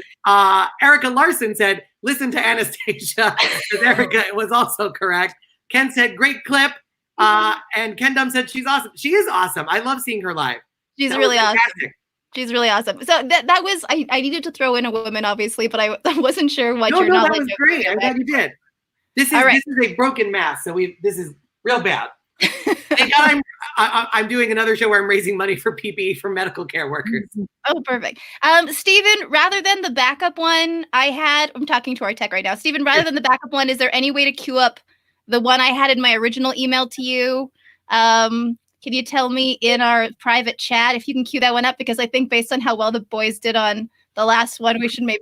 Erica Larson said, "Listen to Anastasia," because Erica was also correct. Ken said, "Great clip," and Ken Dum said, "She's awesome." She is awesome. I love seeing her live. She's That really was awesome. fantastic. She's really awesome. So that was I needed to throw in a woman, obviously, but I wasn't sure what No, your that knowledge was of great. I'm glad you did. This All right. is a broken mass, so this is real bad. Thank God I'm doing another show where I'm raising money for PPE for medical care workers. Oh, perfect. Steven, rather than the backup one I'm talking to our tech right now. Steven, rather than the backup one, is there any way to queue up the one I had in my original email to you? Can you tell me in our private chat if you can queue that one up? Because I think based on how well the boys did on the last one, we should maybe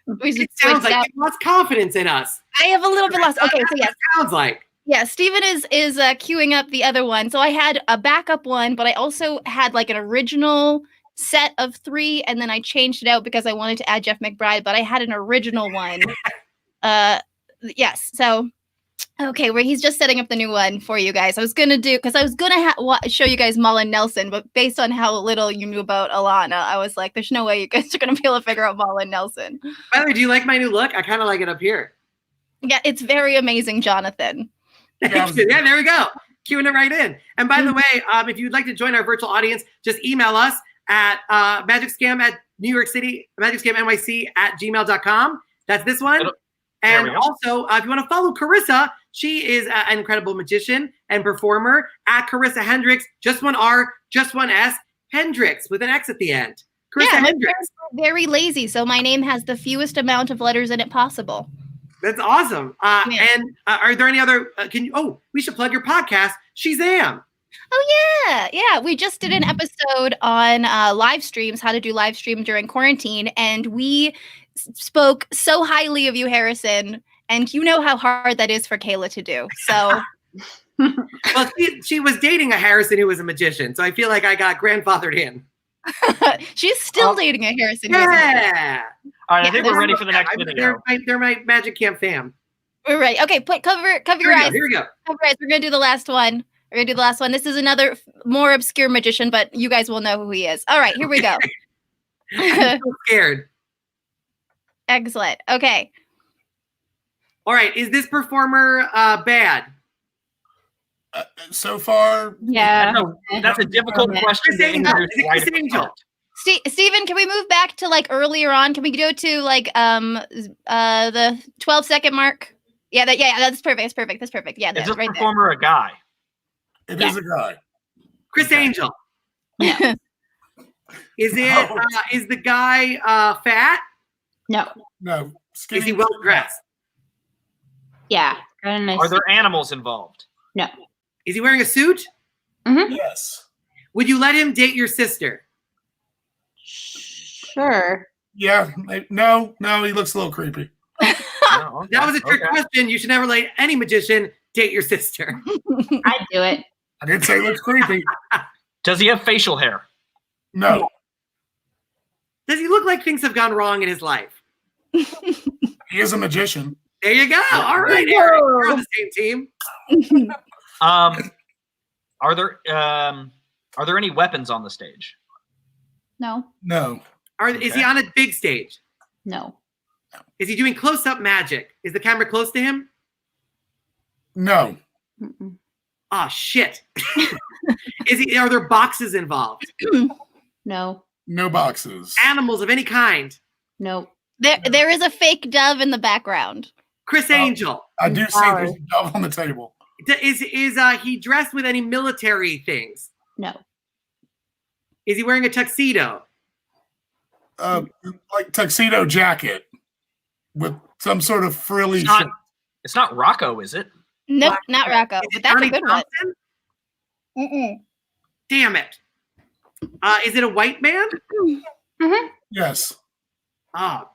It sounds like you lost confidence in us. I have a little bit lost. Okay, so yes. It sounds like. Yeah, Steven is queuing up the other one. So I had a backup one, but I also had like an original set of 3, and then I changed it out because I wanted to add Jeff McBride, but I had an original one. Yes, so okay, where he's just setting up the new one for you guys. I was gonna show you guys Mullen Nelson, but based on how little you knew about Alana, I was like, there's no way you guys are gonna be able to figure out Mullen Nelson. By the way, do you like my new look? I kind of like it up here. Yeah, it's very amazing, Jonathan. Yeah, there we go. Queuing it right in. And by the way, if you'd like to join our virtual audience, just email us at magicscam at New York City, magicscamnyc@gmail.com. That's this one. And also, if you want to follow Carisa, she is an incredible magician and performer at Carisa Hendrix. Just one R, just one S, Hendrix with an X at the end. Carisa Yeah, Hendrix. I'm very lazy, so my name has the fewest amount of letters in it possible. That's awesome. Yeah. And are there any other? We should plug your podcast, Shazam. Oh yeah. We just did an episode on live streams, how to do live stream during quarantine, and we spoke so highly of you, Harrison, and you know how hard that is for Kayla to do. So, well, she was dating a Harrison who was a magician, so I feel like I got grandfathered in. she's still dating a Harrison. Yeah. All right, I think we're ready for the next video. They're my Magic Camp fam. We're right. Okay, cover your eyes. Here we go. Cover your eyes. We're gonna do the last one. This is another more obscure magician, but you guys will know who he is. All right, here we go. I'm so scared. Excellent. Okay. All right, is this performer bad? So far, Yeah. That's a difficult question to introduce right at the start. Steven, can we move back to like earlier on? Can we go to like the 12-second mark? Yeah, that's perfect. That's perfect. Yeah, Is that's this right performer a guy? it is a guy. Chris Angel. there. Is the guy fat? No. No, skinny. Is he well dressed? Yeah. Got a nice. Are there animals involved? No. Is he wearing a suit? Yes. Would you let him date your sister? Sure. Yeah. No, he looks a little creepy. No, okay, That was a trick okay. question. You should never let any magician date your sister. I'd do it. I didn't say he looks creepy. Does he have facial hair? No. Does he look like things have gone wrong in his life? He is a magician. There you go. All right, Eric. We're on the same team. Are there any weapons on the stage? No. No. Is he on a big stage? No. Is he doing close-up magic? Is the camera close to him? No. Mm-mm. Oh, shit. Are there boxes involved? No. No boxes. Animals of any kind? No. There is a fake dove in the background. Chris Angel. I do see there's a dove on the table. Is he dressed with any military things? No. Is he wearing a tuxedo? Like tuxedo jacket with some sort of frilly. It's not Rocco, is it? Nope, not Rocco. But that's Ernie a good one. Thompson? Damn it. Is it a white man? Yes. Oh,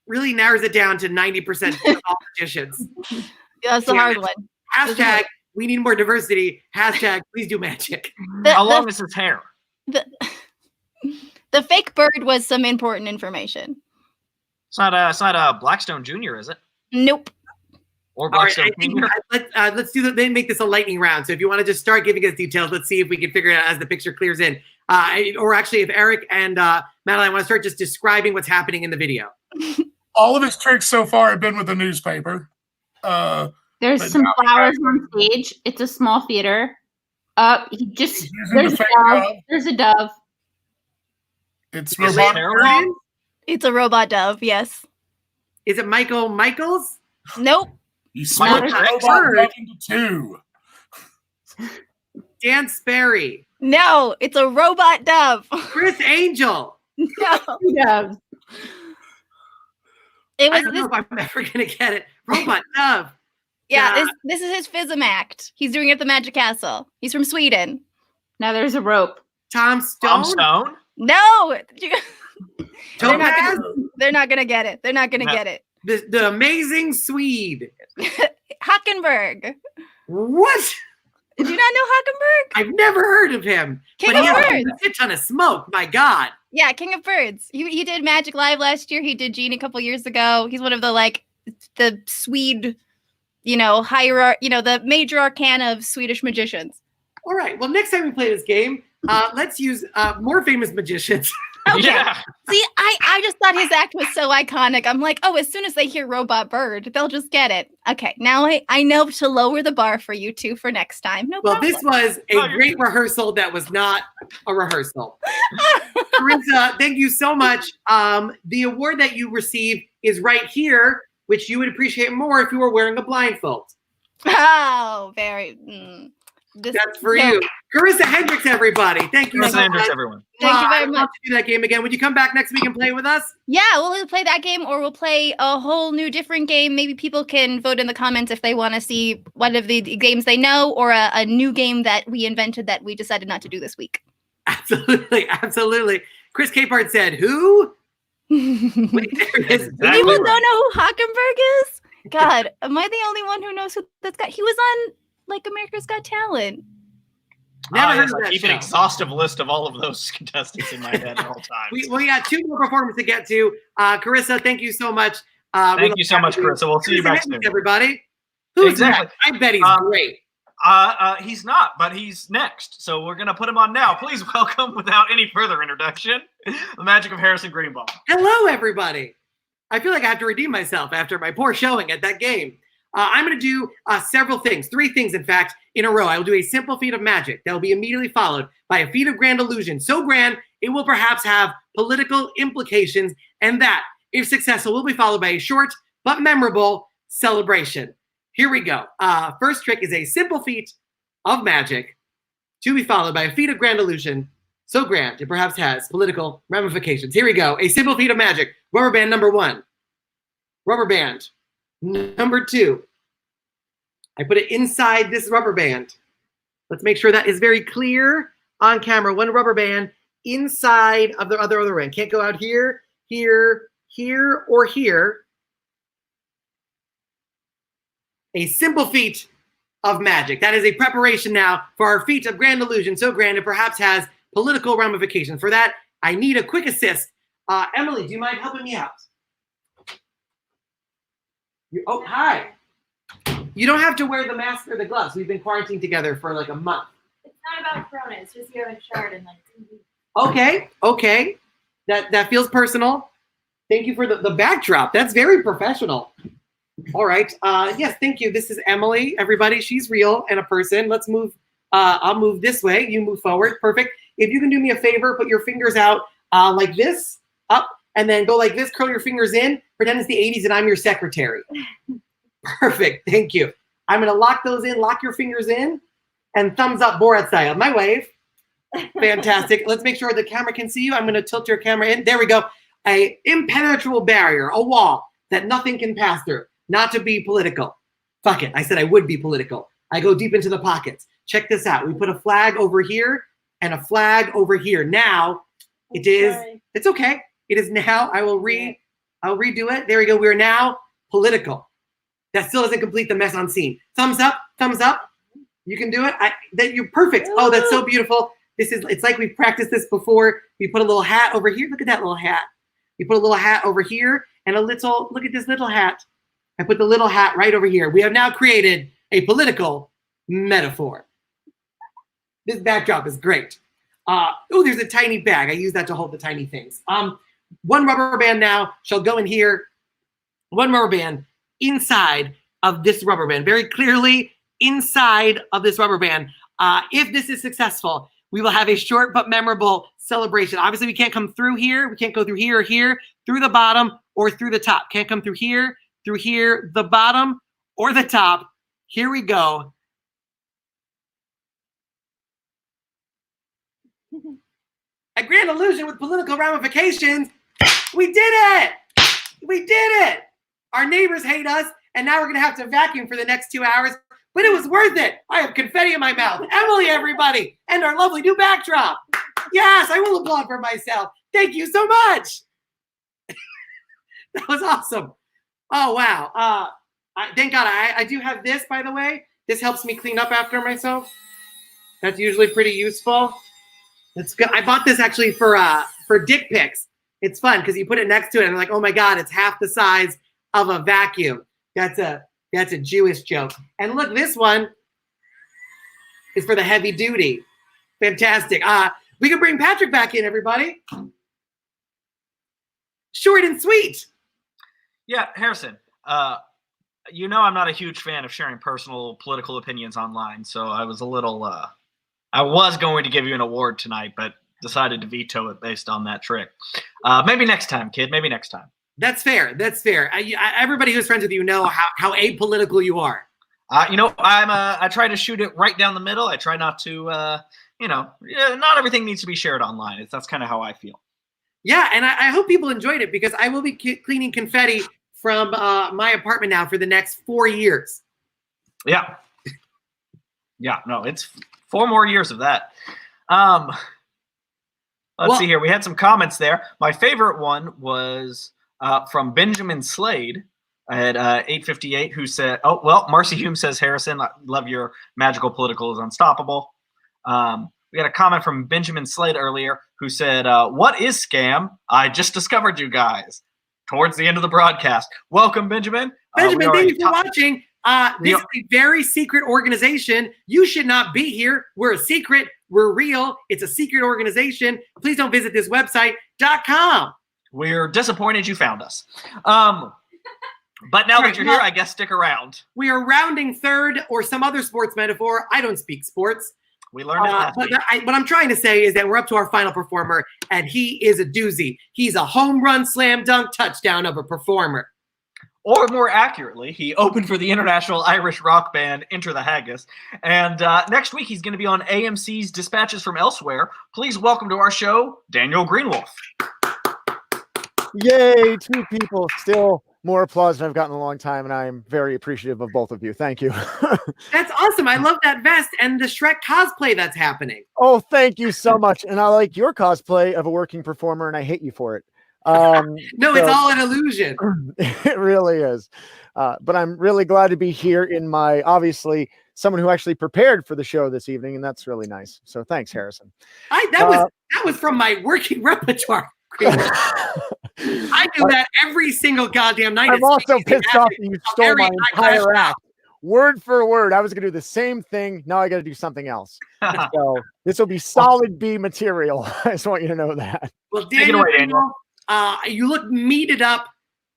really narrows it down to 90% of all magicians. Yeah, that's a hard one. Hashtag, we need more diversity. Hashtag, please do magic. How long is his hair? The fake bird was some important information. It's not Blackstone Jr., is it? Nope. Or All right, Blackstone Jr.? let's do that. Then make this a lightning round. So if you want to just start giving us details, let's see if we can figure it out as the picture clears in. Or actually, if Eric and Madeline want to start just describing what's happening in the video. All of his tricks so far have been with a newspaper. There's But some now- flowers on stage. It's a small theater. He's using There's the a fake dove. dove. There's a dove. It's Is robot. it, It's a robot dove, yes. is it Michael Michaels? Nope. You split the Michael robot Jackson. dove into two. Dan Sperry? No, it's a robot dove. Chris Angel? No. Doves. It I was don't this, know if I'm ever going to get it. Robot Dove. yeah, this is his FISM act. He's doing it at the Magic Castle. He's from Sweden. Now there's a rope. Tom Stone? Tom Stone? No. They're not Topaz? They're not gonna get it. They're not gonna No. get it. The amazing Swede. Hockenberg. What? Did you not know Hockenberg? I've never heard of him. King but he of has Birds. a shit ton of smoke. My God. Yeah, King of Birds. He did Magic Live last year. He did Gene a couple years ago. He's one of the Swede, hierarchy, the major arcana of Swedish magicians. All right. Well, next time we play this game, let's use more famous magicians. Okay. Yeah. See, I just thought his act was so iconic. I'm like, oh, as soon as they hear Robot Bird, they'll just get it. Okay, now I know to lower the bar for you two for next time. No Well, problem. this was a great rehearsal that was not a rehearsal. Carisa, thank you so much. The award that you receive is right here, which you would appreciate more if you were wearing a blindfold. Oh, very. That's for you. Carisa Hendrix, everybody. Thank you Carissa so Hendrix, much. everyone. Thank you I very would much. love to do that game again. Would you come back next week and play with us? Yeah, we'll play that game or we'll play a whole new different game. Maybe people can vote in the comments if they want to see one of the games they know or a new game that we invented that we decided not to do this week. Absolutely. Absolutely. Chris Capehart said, who? Wait, there it is. Exactly. People don't know who Hockenberg is? God, am I the only one who knows who that's got? He was on America's Got Talent. Never heard Yes, of I that keep show. an exhaustive list of all of those contestants in my head at all times. We got two more performers to get to. Carissa, thank you so much. Thank you so much, Carissa. We'll see you Carissa back Hendrix, soon. everybody. Who's Exactly. next? I bet he's great. He's not, but he's next. So we're going to put him on now. Please welcome, without any further introduction, the magic of Harrison Greenbaum. Hello, everybody. I feel like I have to redeem myself after my poor showing at that game. I'm going to do several things, 3 things, in fact, in a row. I will do a simple feat of magic that will be immediately followed by a feat of grand illusion. So grand, it will perhaps have political implications, and that, if successful, will be followed by a short but memorable celebration. Here we go. First trick is a simple feat of magic to be followed by a feat of grand illusion. So grand, it perhaps has political ramifications. Here we go. A simple feat of magic. Rubber band number 1. Rubber band number 2. I put it inside this rubber band. Let's make sure that is very clear on camera. 1 rubber band inside of the other band. Can't go out here, here, here, or here. A simple feat of magic. That is a preparation now for our feat of grand illusion. So grand it perhaps has political ramifications. For that, I need a quick assist. Emily, do you mind helping me out? Oh, hi. You don't have to wear the mask or the gloves. We've been quarantined together for like a month. It's not about Corona. It's just you haven't showered in like 2 weeks. Okay. That feels personal. Thank you for the backdrop. That's very professional. All right. Yes, thank you. This is Emily, everybody. She's real and a person. Let's move. I'll move this way. You move forward. Perfect. If you can do me a favor, put your fingers out like this, up and then go like this, curl your fingers in, pretend it's the 80s and I'm your secretary. Perfect, thank you. I'm gonna lock those in, lock your fingers in, and thumbs up Borat style. My wave. Fantastic. Let's make sure the camera can see you. I'm gonna tilt your camera in. There we go. A impenetrable barrier, a wall that nothing can pass through. Not to be political. Fuck it, I said I would be political. I go deep into the pockets. Check this out. We put a flag over here and a flag over here. Now, it is, it's okay. It is now, I'll redo it. There we go. We're now political. That still doesn't complete the mess on scene. Thumbs up, thumbs up. You can do it. You're perfect. Oh, that's so beautiful. It's like we've practiced this before. We put a little hat over here. Look at that little hat. We put a little hat over here and look at this little hat. I put the little hat right over here. We have now created a political metaphor. This backdrop is great. Oh, there's a tiny bag. I use that to hold the tiny things. One rubber band now shall go in here. One rubber band inside of this rubber band. Very clearly inside of this rubber band. If this is successful, we will have a short but memorable celebration. Obviously, we can't come through here. We can't go through here or here, through the bottom or through the top. Can't come through here, the bottom or the top. Here we go. A grand illusion with political ramifications. We did it! We did it! Our neighbors hate us, and now we're gonna have to vacuum for the next 2 hours, but it was worth it. I have confetti in my mouth. Emily, everybody, and our lovely new backdrop. Yes, I will applaud for myself. Thank you so much. That was awesome. Oh, wow. Thank God I do have this, by the way. This helps me clean up after myself. That's usually pretty useful. That's good. I bought this actually for dick pics. It's fun because you put it next to it and I'm like, oh my God, it's half the size of a vacuum. That's a Jewish joke. And look, this one is for the heavy duty. Fantastic. We can bring Patrick back in, everybody. Short and sweet. Yeah, Harrison. You know I'm not a huge fan of sharing personal political opinions online, so I was a little I was going to give you an award tonight, but decided to veto it based on that trick. Maybe next time, kid. Maybe next time. That's fair. That's fair. Everybody who's friends with you know how apolitical you are. I try to shoot it right down the middle. I try not to, not everything needs to be shared online. That's kind of how I feel. Yeah, and I hope people enjoyed it because I will be cleaning confetti from my apartment now for the next 4 years. Yeah. Yeah, no, it's 4 more years of that. Let's see here. We had some comments there. My favorite one was from Benjamin Slade at 858, who said, oh, well, Marcy Hume says, Harrison, I love your magical political is unstoppable. We had a comment from Benjamin Slade earlier who said, what is scam? I just discovered you guys towards the end of the broadcast. Welcome, Benjamin. Benjamin, thank you for watching. This is a very secret organization. You should not be here. We're a secret. We're real. It's a secret organization. Please don't visit this website.com. We're disappointed you found us. But now that you're here, I guess stick around. We are rounding third or some other sports metaphor. I don't speak sports. We learned it last week. What I'm trying to say is that we're up to our final performer, and he is a doozy. He's a home run, slam dunk, touchdown of a performer. Or more accurately, he opened for the international Irish rock band Enter the Haggis. And next week, he's going to be on AMC's Dispatches from Elsewhere. Please welcome to our show, Daniel Greenwolf. Yay, 2 people. Still more applause than I've gotten in a long time, and I'm very appreciative of both of you. Thank you. That's awesome. I love that vest and the Shrek cosplay that's happening. Oh, thank you so much. And I like your cosplay of a working performer, and I hate you for it. No, it's all an illusion. It really is. But I'm really glad to be here in my, obviously, someone who actually prepared for the show this evening, and that's really nice. So thanks, Harrison. That was from my working repertoire. I do that every single goddamn night. I'm also pissed off that you stole my entire act. Word for word. I was going to do the same thing. Now I got to do something else. So this will be solid B material. I just want you to know that. Well, Daniel, you look meated up.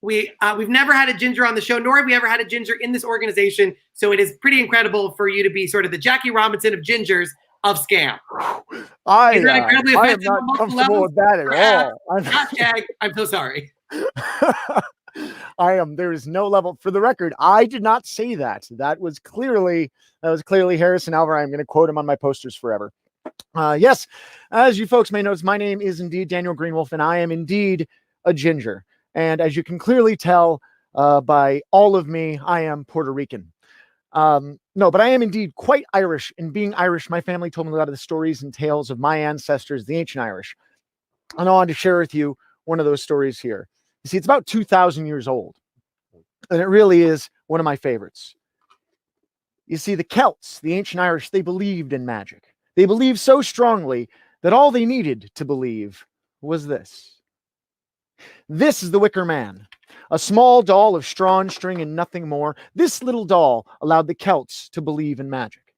We've never had a ginger on the show, nor have we ever had a ginger in this organization. So it is pretty incredible for you to be sort of the Jackie Robinson of gingers of scam. I Is that incredibly am offensive not on multiple comfortable levels? with that at all. Hashtag, I'm so sorry. I am. There is no level. For the record, I did not say that. That was clearly Harrison Alvar. I'm going to quote him on my posters forever. Yes, as you folks may notice, my name is indeed Daniel Greenwolf, and I am indeed a ginger. And as you can clearly tell by all of me, I am Puerto Rican. No, but I am indeed quite Irish. And being Irish, my family told me a lot of the stories and tales of my ancestors, the ancient Irish. And I wanted to share with you one of those stories here. You see, it's about 2,000 years old, and it really is one of my favorites. You see, the Celts, the ancient Irish, they believed in magic. They believed so strongly that all they needed to believe was this. This is the Wicker Man, a small doll of straw and string and nothing more. This little doll allowed the Celts to believe in magic.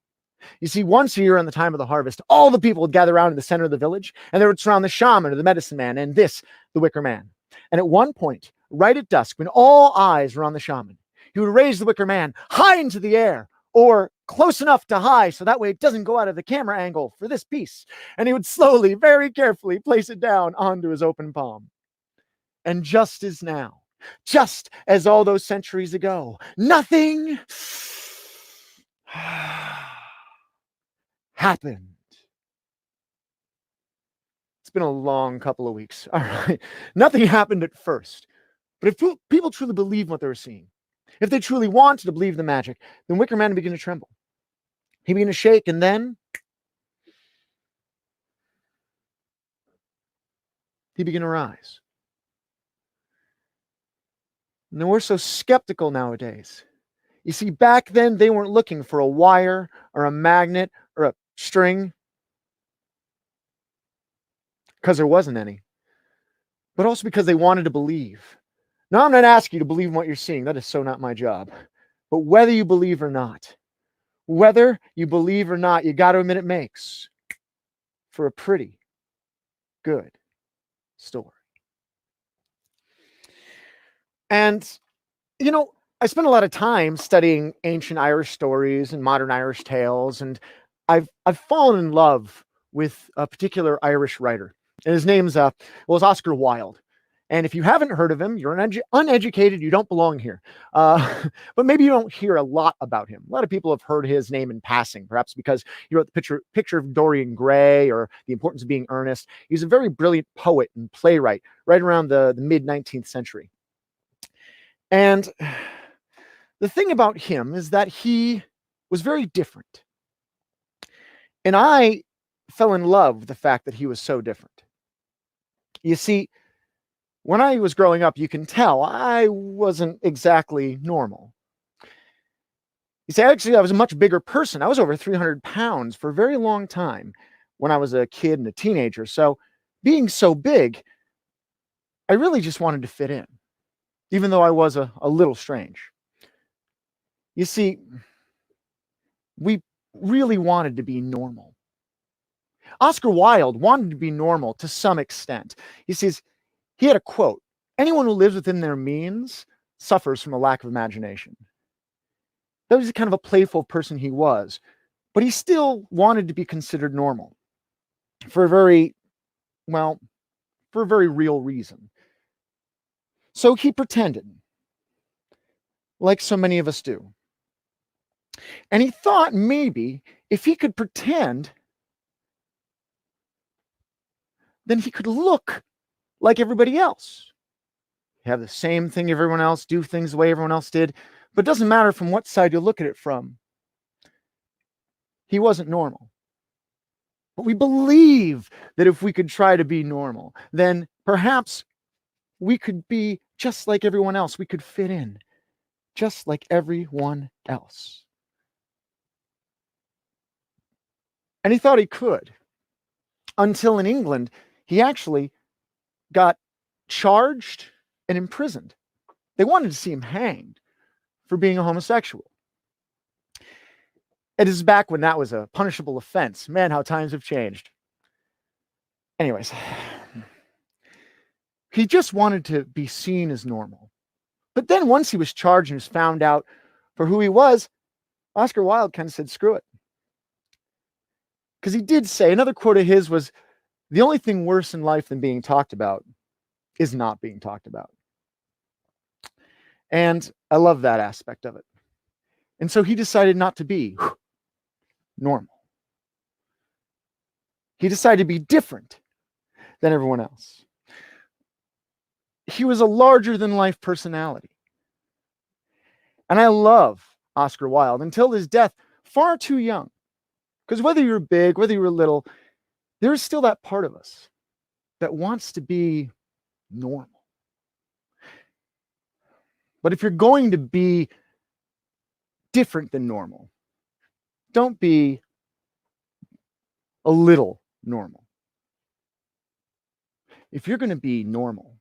You see, once a year on the time of the harvest, all the people would gather around in the center of the village, and they would surround the shaman or the medicine man and this, the Wicker Man. And at one point, right at dusk, when all eyes were on the shaman, he would raise the Wicker Man high into the air, or close enough to high so that way it doesn't go out of the camera angle for this piece. And he would slowly, very carefully place it down onto his open palm. And just as now, just as all those centuries ago, nothing happened. It's been a long couple of weeks. All right. Nothing happened at first. But if people truly believed what they were seeing, if they truly wanted to believe the magic, then Wicker Man began to tremble. He began to shake, and then he began to rise. And we're so skeptical nowadays. You see, back then, they weren't looking for a wire or a magnet or a string, because there wasn't any, but also because they wanted to believe. Now, I'm not asking you to believe in what you're seeing. That is so not my job. But whether you believe or not, you got to admit it makes for a pretty good story. And, you know, I spent a lot of time studying ancient Irish stories and modern Irish tales, and I've fallen in love with a particular Irish writer. And his name's is Oscar Wilde. And if you haven't heard of him, you're uneducated, you don't belong here. But maybe you don't hear a lot about him. A lot of people have heard his name in passing, perhaps because he wrote the picture of Dorian Gray or The Importance of Being Earnest. He's a very brilliant poet and playwright right around the mid-19th century. And the thing about him is that he was very different. And I fell in love with the fact that he was so different. You see, when I was growing up, you can tell I wasn't exactly normal. You see, actually, I was a much bigger person. I was over 300 pounds for a very long time when I was a kid and a teenager. So being so big, I really just wanted to fit in, even though I was a little strange. You see, we really wanted to be normal. Oscar Wilde wanted to be normal to some extent. He says, he had a quote, "Anyone who lives within their means suffers from a lack of imagination." That was the kind of a playful person he was, but he still wanted to be considered normal for a very real reason. So he pretended, like so many of us do. And he thought maybe if he could pretend, then he could look like everybody else. Have the same thing everyone else, do things the way everyone else did, but it doesn't matter from what side you look at it from. He wasn't normal. But we believe that if we could try to be normal, then perhaps we could be just like everyone else. We could fit in just like everyone else. And he thought he could, until in England, he actually got charged and imprisoned. They wanted to see him hanged for being a homosexual. It is back when that was a punishable offense. Man, how times have changed. Anyways, he just wanted to be seen as normal. But then once he was charged and was found out for who he was, Oscar Wilde kind of said, screw it. Because he did say, another quote of his was, the only thing worse in life than being talked about is not being talked about. And I love that aspect of it. And so he decided not to be normal. He decided to be different than everyone else. He was a larger than life personality. And I love Oscar Wilde until his death, far too young. Because whether you're big, whether you're little, there's still that part of us that wants to be normal. But if you're going to be different than normal, don't be a little normal. If you're going to be normal,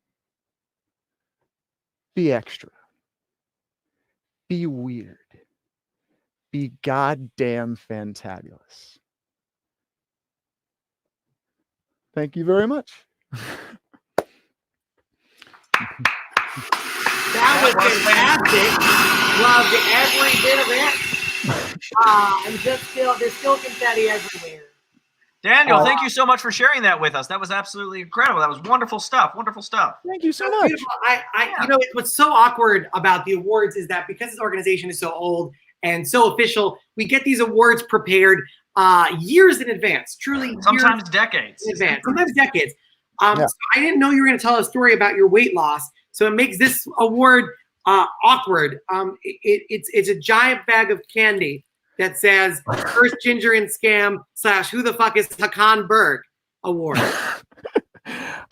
be extra. Be weird. Be goddamn fantabulous. Thank you very much. That was fantastic. Loved every bit of it. And there's still confetti everywhere. Daniel, thank you so much for sharing that with us. That was absolutely incredible. That was wonderful stuff. Wonderful stuff. Thank you so much. You know, what's so awkward about the awards is that because this organization is so old and so official, we get these awards prepared years in advance. Truly, sometimes decades. In advance. Sometimes decades. So I didn't know you were going to tell a story about your weight loss. So it makes this award awkward. It's a giant bag of candy that says First Ginger and Scam / Who the Fuck is Hakan Berg Award.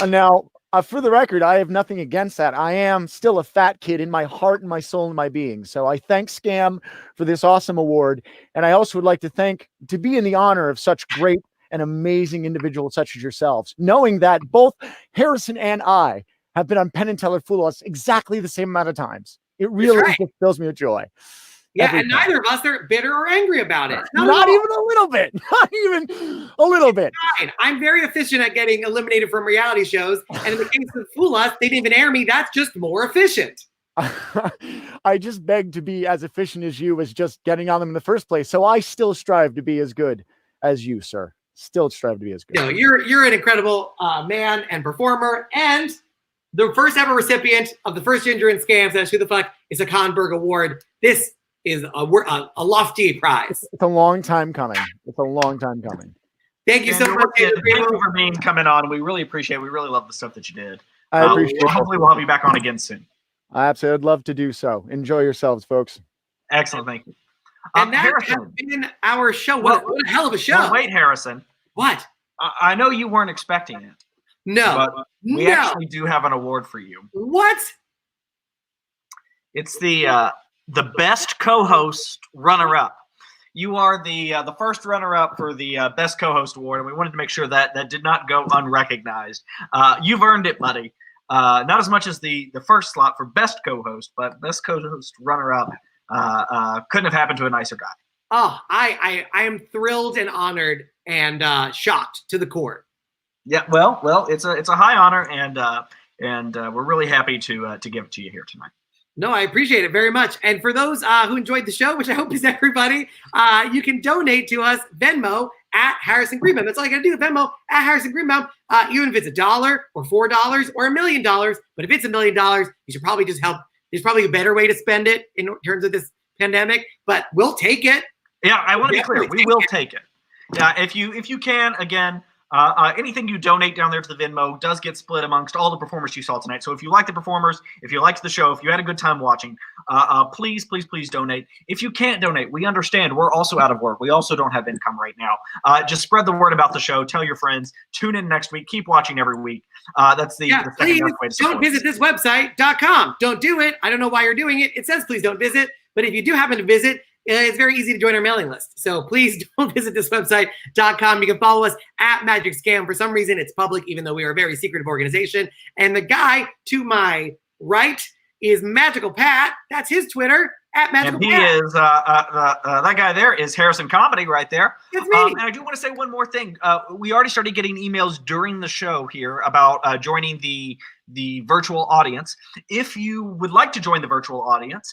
Now, for the record, I have nothing against that. I am still a fat kid in my heart and my soul and my being. So I thank Scam for this awesome award. And I also would like to be in the honor of such great and amazing individuals such as yourselves, knowing that both Harrison and I have been on Penn and Teller Fool Us exactly the same amount of times. It really just fills me with joy. Yeah, and neither of us are bitter or angry about it. Not even a little bit. Not even a little bit. Fine. I'm very efficient at getting eliminated from reality shows. And in the case of Fool Us, they didn't even air me. That's just more efficient. I just beg to be as efficient as you as just getting on them in the first place. So I still strive to be as good as you, sir. Still strive to be as good. No, you're an incredible man and performer. And the first ever recipient of the First Ginger and Scam / Who the Fuck is a Conberg Award. This is a lofty prize. It's a long time coming. It's a long time coming. Thank you so much. Thank you for being coming on. We really appreciate it. We really love the stuff that you did. I appreciate it. Hopefully we'll have you back on again soon. I absolutely would love to do so. Enjoy yourselves, folks. Excellent. Thank you. And that has been our show. What a hell of a show. Wait, Harrison. What? I know you weren't expecting it. No. But we actually do have an award for you. What? It's the best co-host runner-up. You are the first runner-up for the best co-host award, and we wanted to make sure that did not go unrecognized. You've earned it, buddy. Not as much as the first slot for best co-host, but best co-host runner-up couldn't have happened to a nicer guy. Oh, I am thrilled and honored and shocked to the core. Yeah, well, it's a high honor, and we're really happy to give it to you here tonight. No, I appreciate it very much. And for those who enjoyed the show, which I hope is everybody, you can donate to us Venmo at Harrison Greenbaum. That's all you got to do. Venmo at Harrison Greenbaum. Even if it's $1 or $4 or $1 million, but if it's $1 million, you should probably just help. There's probably a better way to spend it in terms of this pandemic, but we'll take it. Yeah, I want to be clear. We will take it. Yeah, if you can, again. Anything you donate down there to the Venmo does get split amongst all the performers you saw tonight. So if you like the performers, if you liked the show, if you had a good time watching, please donate. If you can't donate, we understand. We're also out of work. We also don't have income right now. Just spread the word about the show. Tell your friends. Tune in next week. Keep watching every week. That's the second best way to support. Don't visit this website.com. Don't do it. I don't know why you're doing it. It says please don't visit. But if you do happen to visit, it's very easy to join our mailing list. So please don't visit this website.com. You can follow us at Magic Scam. For some reason, it's public, even though we are a very secretive organization. And the guy to my right is Magical Pat. That's his Twitter, at Magical Pat. And he is, that guy there is Harrison Comedy right there. That's me. And I do want to say one more thing. We already started getting emails during the show here about joining the virtual audience. If you would like to join the virtual audience,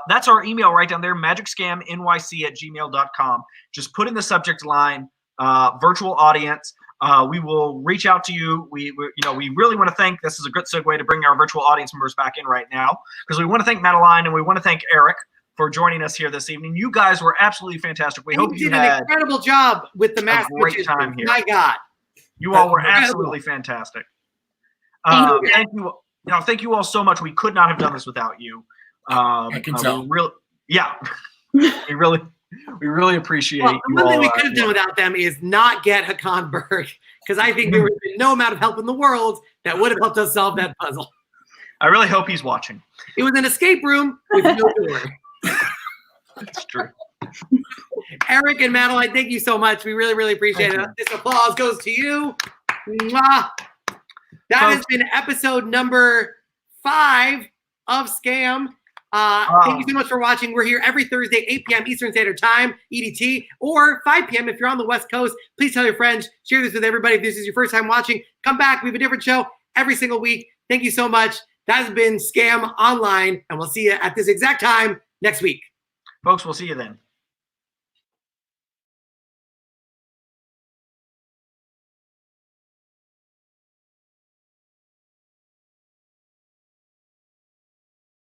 that's our email right down there, magicscamnyc@gmail.com. Just put in the subject line, virtual audience. We will reach out to you. We really want to thank. This is a good segue to bring our virtual audience members back in right now, because we want to thank Madeline and we want to thank Eric for joining us here this evening. You guys were absolutely fantastic. We hope you did had an incredible job with the mask. great time here. My God, you all were absolutely fantastic. Thank you. Thank you all so much. We could not have done this without you. I can tell. We really appreciate you one thing all, we could have done without them is not get Hakan Berg, because I think there would have been no amount of help in the world that would have helped us solve that puzzle. I really hope he's watching. It was an escape room with no door. That's true. Eric and Madeline, thank you so much. We really, really appreciate it. This applause goes to you. Mwah. That has been episode number 5 of Scam. Thank you so much for watching. We're here every Thursday, 8 p.m. Eastern Standard Time, EDT, or 5 p.m. if you're on the West Coast. Please tell your friends. Share this with everybody. If this is your first time watching, come back. We have a different show every single week. Thank you so much. That has been Scam Online, and we'll see you at this exact time next week. Folks, we'll see you then.